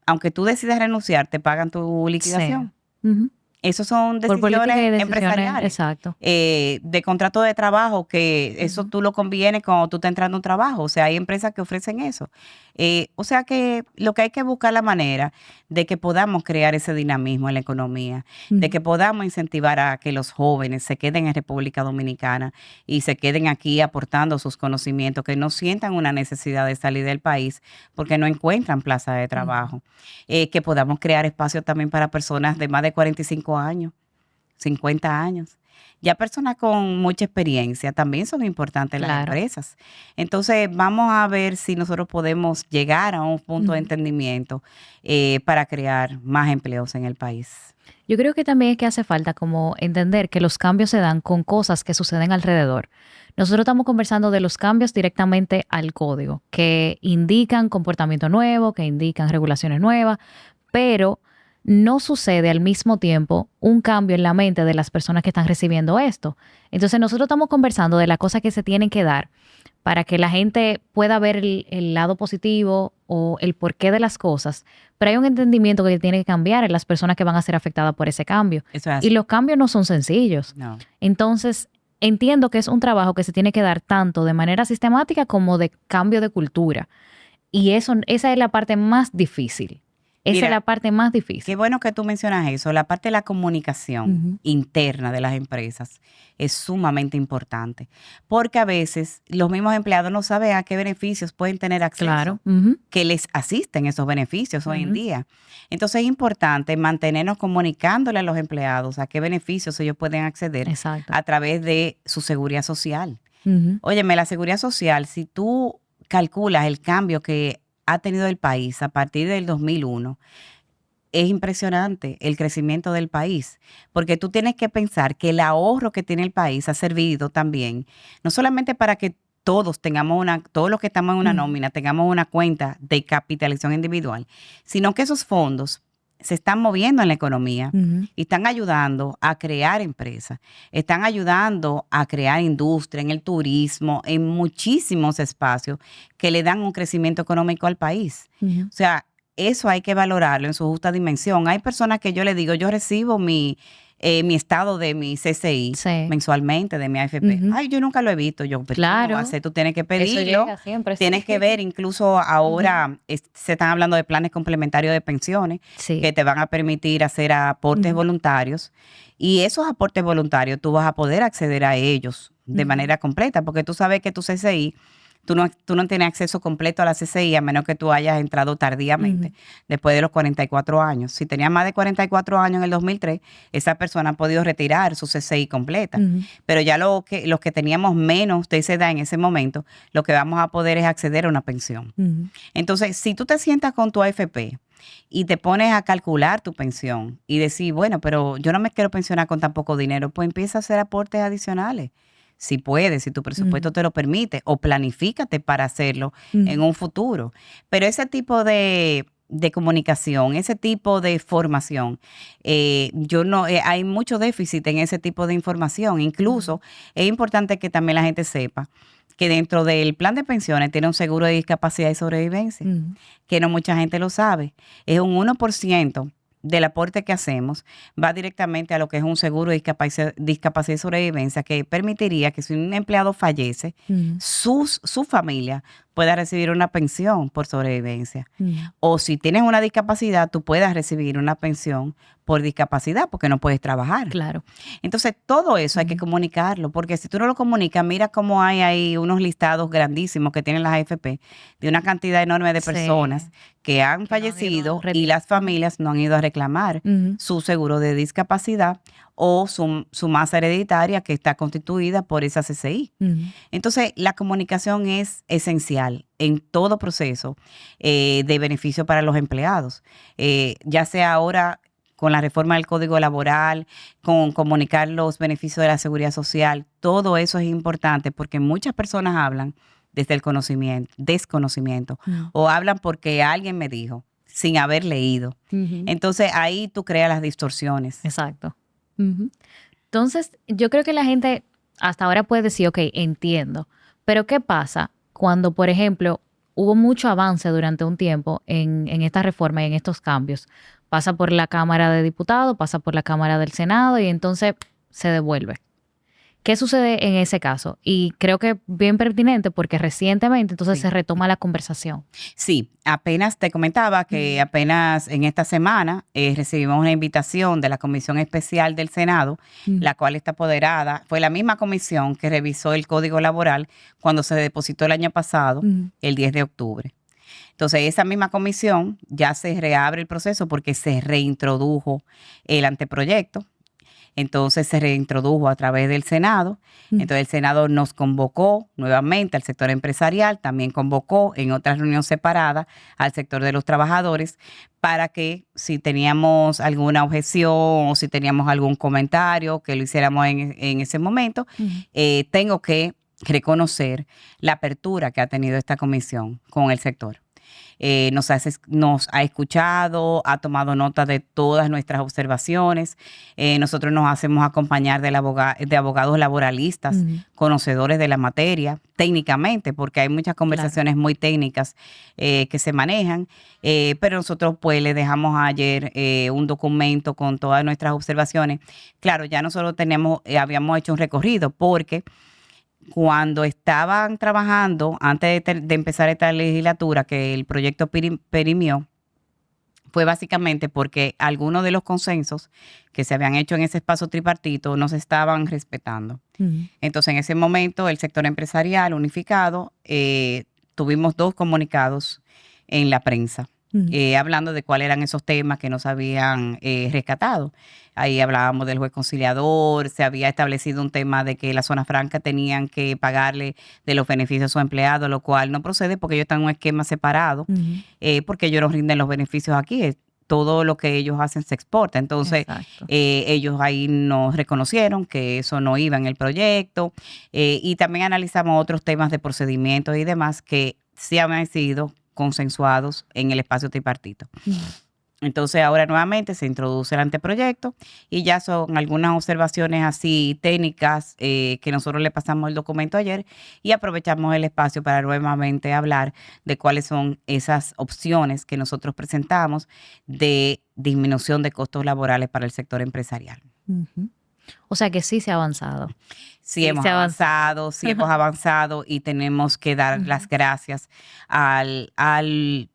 aunque tú decidas renunciar, te pagan tu liquidación. Sí. Esos son decisiones empresariales. Exacto. De contrato de trabajo, que eso tú lo convienes cuando tú estás entrando a un trabajo. O sea, hay empresas que ofrecen eso. O sea que lo que hay que buscar la manera de que podamos crear ese dinamismo en la economía, de que podamos incentivar a que los jóvenes se queden en República Dominicana y se queden aquí aportando sus conocimientos, que no sientan una necesidad de salir del país porque no encuentran plaza de trabajo. Que podamos crear espacios también para personas de más de 45 años, 50 años. Ya personas con mucha experiencia también son importantes en las empresas. Entonces, vamos a ver si nosotros podemos llegar a un punto de entendimiento para crear más empleos en el país. Yo creo que también es que hace falta como entender que los cambios se dan con cosas que suceden alrededor. Nosotros estamos conversando de los cambios directamente al código, que indican comportamiento nuevo, que indican regulaciones nuevas, pero no sucede al mismo tiempo un cambio en la mente de las personas que están recibiendo esto. Entonces nosotros estamos conversando de las cosas que se tienen que dar para que la gente pueda ver el lado positivo o el porqué de las cosas, pero hay un entendimiento que tiene que cambiar en las personas que van a ser afectadas por ese cambio. Eso es así. Y los cambios no son sencillos. No. Entonces, entiendo que es un trabajo que se tiene que dar tanto de manera sistemática como de cambio de cultura. Y esa es la parte más difícil. Esa es la parte más difícil. Qué bueno que tú mencionas eso. La parte de la comunicación interna de las empresas es sumamente importante. Porque a veces los mismos empleados no saben a qué beneficios pueden tener acceso. Que les asisten esos beneficios hoy en día. Entonces es importante mantenernos comunicándole a los empleados a qué beneficios ellos pueden acceder a través de su seguridad social. Óyeme, la seguridad social, si tú calculas el cambio que ha tenido el país a partir del 2001, es impresionante el crecimiento del país, porque tú tienes que pensar que el ahorro que tiene el país ha servido también, no solamente para que todos los que estamos en una nómina, tengamos una cuenta de capitalización individual, sino que esos fondos se están moviendo en la economía y están ayudando a crear empresas, están ayudando a crear industria en el turismo, en muchísimos espacios que le dan un crecimiento económico al país. O sea, eso hay que valorarlo en su justa dimensión. Hay personas que yo le digo, yo recibo mi estado de mi CCI mensualmente, de mi AFP. Ay, yo nunca lo he visto. Yo, pero ¿cómo va a ser? Tú tienes que pedirlo. Eso llega siempre, tienes que ver, incluso ahora se están hablando de planes complementarios de pensiones que te van a permitir hacer aportes voluntarios. Y esos aportes voluntarios tú vas a poder acceder a ellos de manera completa, porque tú sabes que tu CCI, tú no tienes acceso completo a la CCI a menos que tú hayas entrado tardíamente, después de los 44 años. Si tenías más de 44 años en el 2003, esa persona ha podido retirar su CCI completa. Pero ya los que teníamos menos de esa edad en ese momento, lo que vamos a poder es acceder a una pensión. Entonces, si tú te sientas con tu AFP y te pones a calcular tu pensión y decir, bueno, pero yo no me quiero pensionar con tan poco dinero, pues empieza a hacer aportes adicionales. Si puedes, si tu presupuesto te lo permite, o planifícate para hacerlo en un futuro. Pero ese tipo de de comunicación, ese tipo de formación, hay mucho déficit en ese tipo de información. Incluso es importante que también la gente sepa que dentro del plan de pensiones tiene un seguro de discapacidad y sobrevivencia, que no mucha gente lo sabe. Es un 1% del aporte que hacemos, va directamente a lo que es un seguro de discapacidad y sobrevivencia, que permitiría que si un empleado fallece, su familia pueda recibir una pensión por sobrevivencia. O si tienes una discapacidad, tú puedas recibir una pensión por discapacidad porque no puedes trabajar. Claro. Entonces, todo eso hay que comunicarlo, porque si tú no lo comunicas, mira cómo hay ahí unos listados grandísimos que tienen las AFP de una cantidad enorme de personas que han fallecido y las familias no han ido a reclamar su seguro de discapacidad o su masa hereditaria que está constituida por esa CCI. Entonces, la comunicación es esencial en todo proceso de beneficio para los empleados, ya sea ahora con la reforma del Código Laboral, con comunicar los beneficios de la seguridad social. Todo eso es importante porque muchas personas hablan desde el desconocimiento, o hablan porque alguien me dijo, sin haber leído. Entonces, ahí tú creas las distorsiones. Exacto. Entonces, yo creo que la gente hasta ahora puede decir, ok, entiendo, pero ¿qué pasa cuando, por ejemplo, hubo mucho avance durante un tiempo en esta reforma y en estos cambios? Pasa por la Cámara de Diputados, pasa por la Cámara del Senado y entonces se devuelve. ¿Qué sucede en ese caso? Y creo que bien pertinente porque recientemente entonces se retoma la conversación. Sí, apenas te comentaba que apenas en esta semana recibimos una invitación de la Comisión Especial del Senado, la cual está apoderada. Fue la misma comisión que revisó el Código Laboral cuando se depositó el año pasado, el 10 de octubre. Entonces, esa misma comisión ya se reabre el proceso porque se reintrodujo el anteproyecto. Entonces se reintrodujo a través del Senado. Entonces el Senado nos convocó nuevamente al sector empresarial, también convocó en otra reunión separada al sector de los trabajadores para que si teníamos alguna objeción o si teníamos algún comentario que lo hiciéramos en ese momento. Tengo que reconocer la apertura que ha tenido esta comisión con el sector. Nos ha escuchado, ha tomado nota de todas nuestras observaciones. Nosotros nos hacemos acompañar de abogados laboralistas, conocedores de la materia, técnicamente, porque hay muchas conversaciones muy técnicas que se manejan, pero nosotros pues le dejamos ayer un documento con todas nuestras observaciones. Claro, ya nosotros habíamos hecho un recorrido porque cuando estaban trabajando, antes de empezar esta legislatura, que el proyecto perimió, fue básicamente porque algunos de los consensos que se habían hecho en ese espacio tripartito no se estaban respetando. Entonces, en ese momento, el sector empresarial unificado, tuvimos 2 comunicados en la prensa. Hablando de cuáles eran esos temas que no se habían rescatado. Ahí hablábamos del juez conciliador, se había establecido un tema de que las zonas francas tenían que pagarle de los beneficios a sus empleados, lo cual no procede porque ellos están en un esquema separado, porque ellos no rinden los beneficios aquí. Todo lo que ellos hacen se exporta. Entonces, ellos ahí nos reconocieron que eso no iba en el proyecto, y también analizamos otros temas de procedimientos y demás que sí habían sido consensuados en el espacio tripartito. Entonces ahora nuevamente se introduce el anteproyecto y ya son algunas observaciones así técnicas que nosotros le pasamos el documento ayer y aprovechamos el espacio para nuevamente hablar de cuáles son esas opciones que nosotros presentamos de disminución de costos laborales para el sector empresarial. O sea que sí se ha avanzado. Sí hemos avanzado y tenemos que dar las gracias al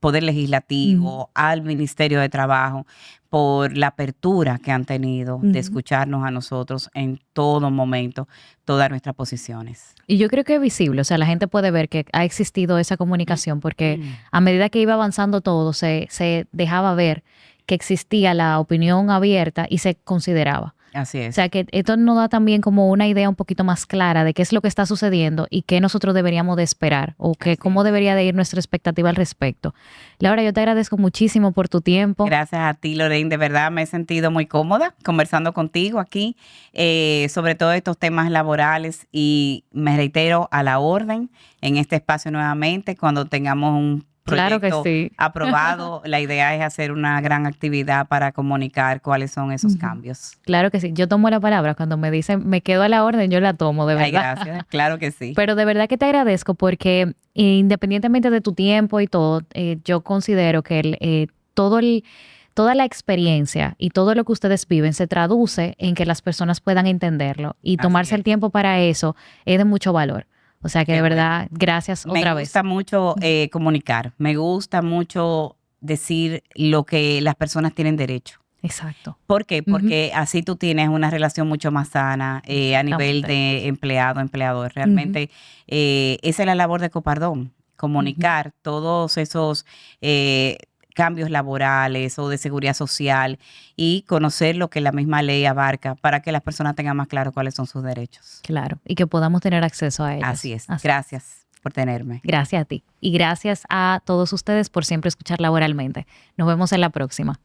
Poder Legislativo, al Ministerio de Trabajo, por la apertura que han tenido de escucharnos a nosotros en todo momento, todas nuestras posiciones. Y yo creo que es visible, o sea, la gente puede ver que ha existido esa comunicación porque a medida que iba avanzando todo, se dejaba ver que existía la opinión abierta y se consideraba. Así es. O sea, que esto nos da también como una idea un poquito más clara de qué es lo que está sucediendo y qué nosotros deberíamos de esperar o que cómo debería de ir nuestra expectativa al respecto. Laura, yo te agradezco muchísimo por tu tiempo. Gracias a ti, Lorraine. De verdad me he sentido muy cómoda conversando contigo aquí sobre todos estos temas laborales y me reitero a la orden en este espacio nuevamente cuando tengamos un Claro que proyecto sí. aprobado. La idea es hacer una gran actividad para comunicar cuáles son esos cambios. Claro que sí. Yo tomo la palabra. Cuando me dicen, me quedo a la orden, yo la tomo, de Ay, verdad. gracias. Claro que sí. Pero de verdad que te agradezco porque independientemente de tu tiempo y todo, yo considero que toda la experiencia y todo lo que ustedes viven se traduce en que las personas puedan entenderlo y Así tomarse el es. tiempo para eso es de mucho valor. O sea que Qué de bueno. verdad, gracias Me otra vez. gusta mucho comunicar. Me gusta mucho decir lo que las personas tienen derecho. Exacto. ¿Por qué? Porque así tú tienes una relación mucho más sana a nivel Exactamente. de empleado-empleador. Realmente esa es la labor de Copardón, comunicar todos esos cambios laborales o de seguridad social y conocer lo que la misma ley abarca para que las personas tengan más claro cuáles son sus derechos. Claro. Y que podamos tener acceso a ellos. Así es. Gracias por tenerme. Gracias a ti. Y gracias a todos ustedes por siempre escuchar Laboralmente. Nos vemos en la próxima.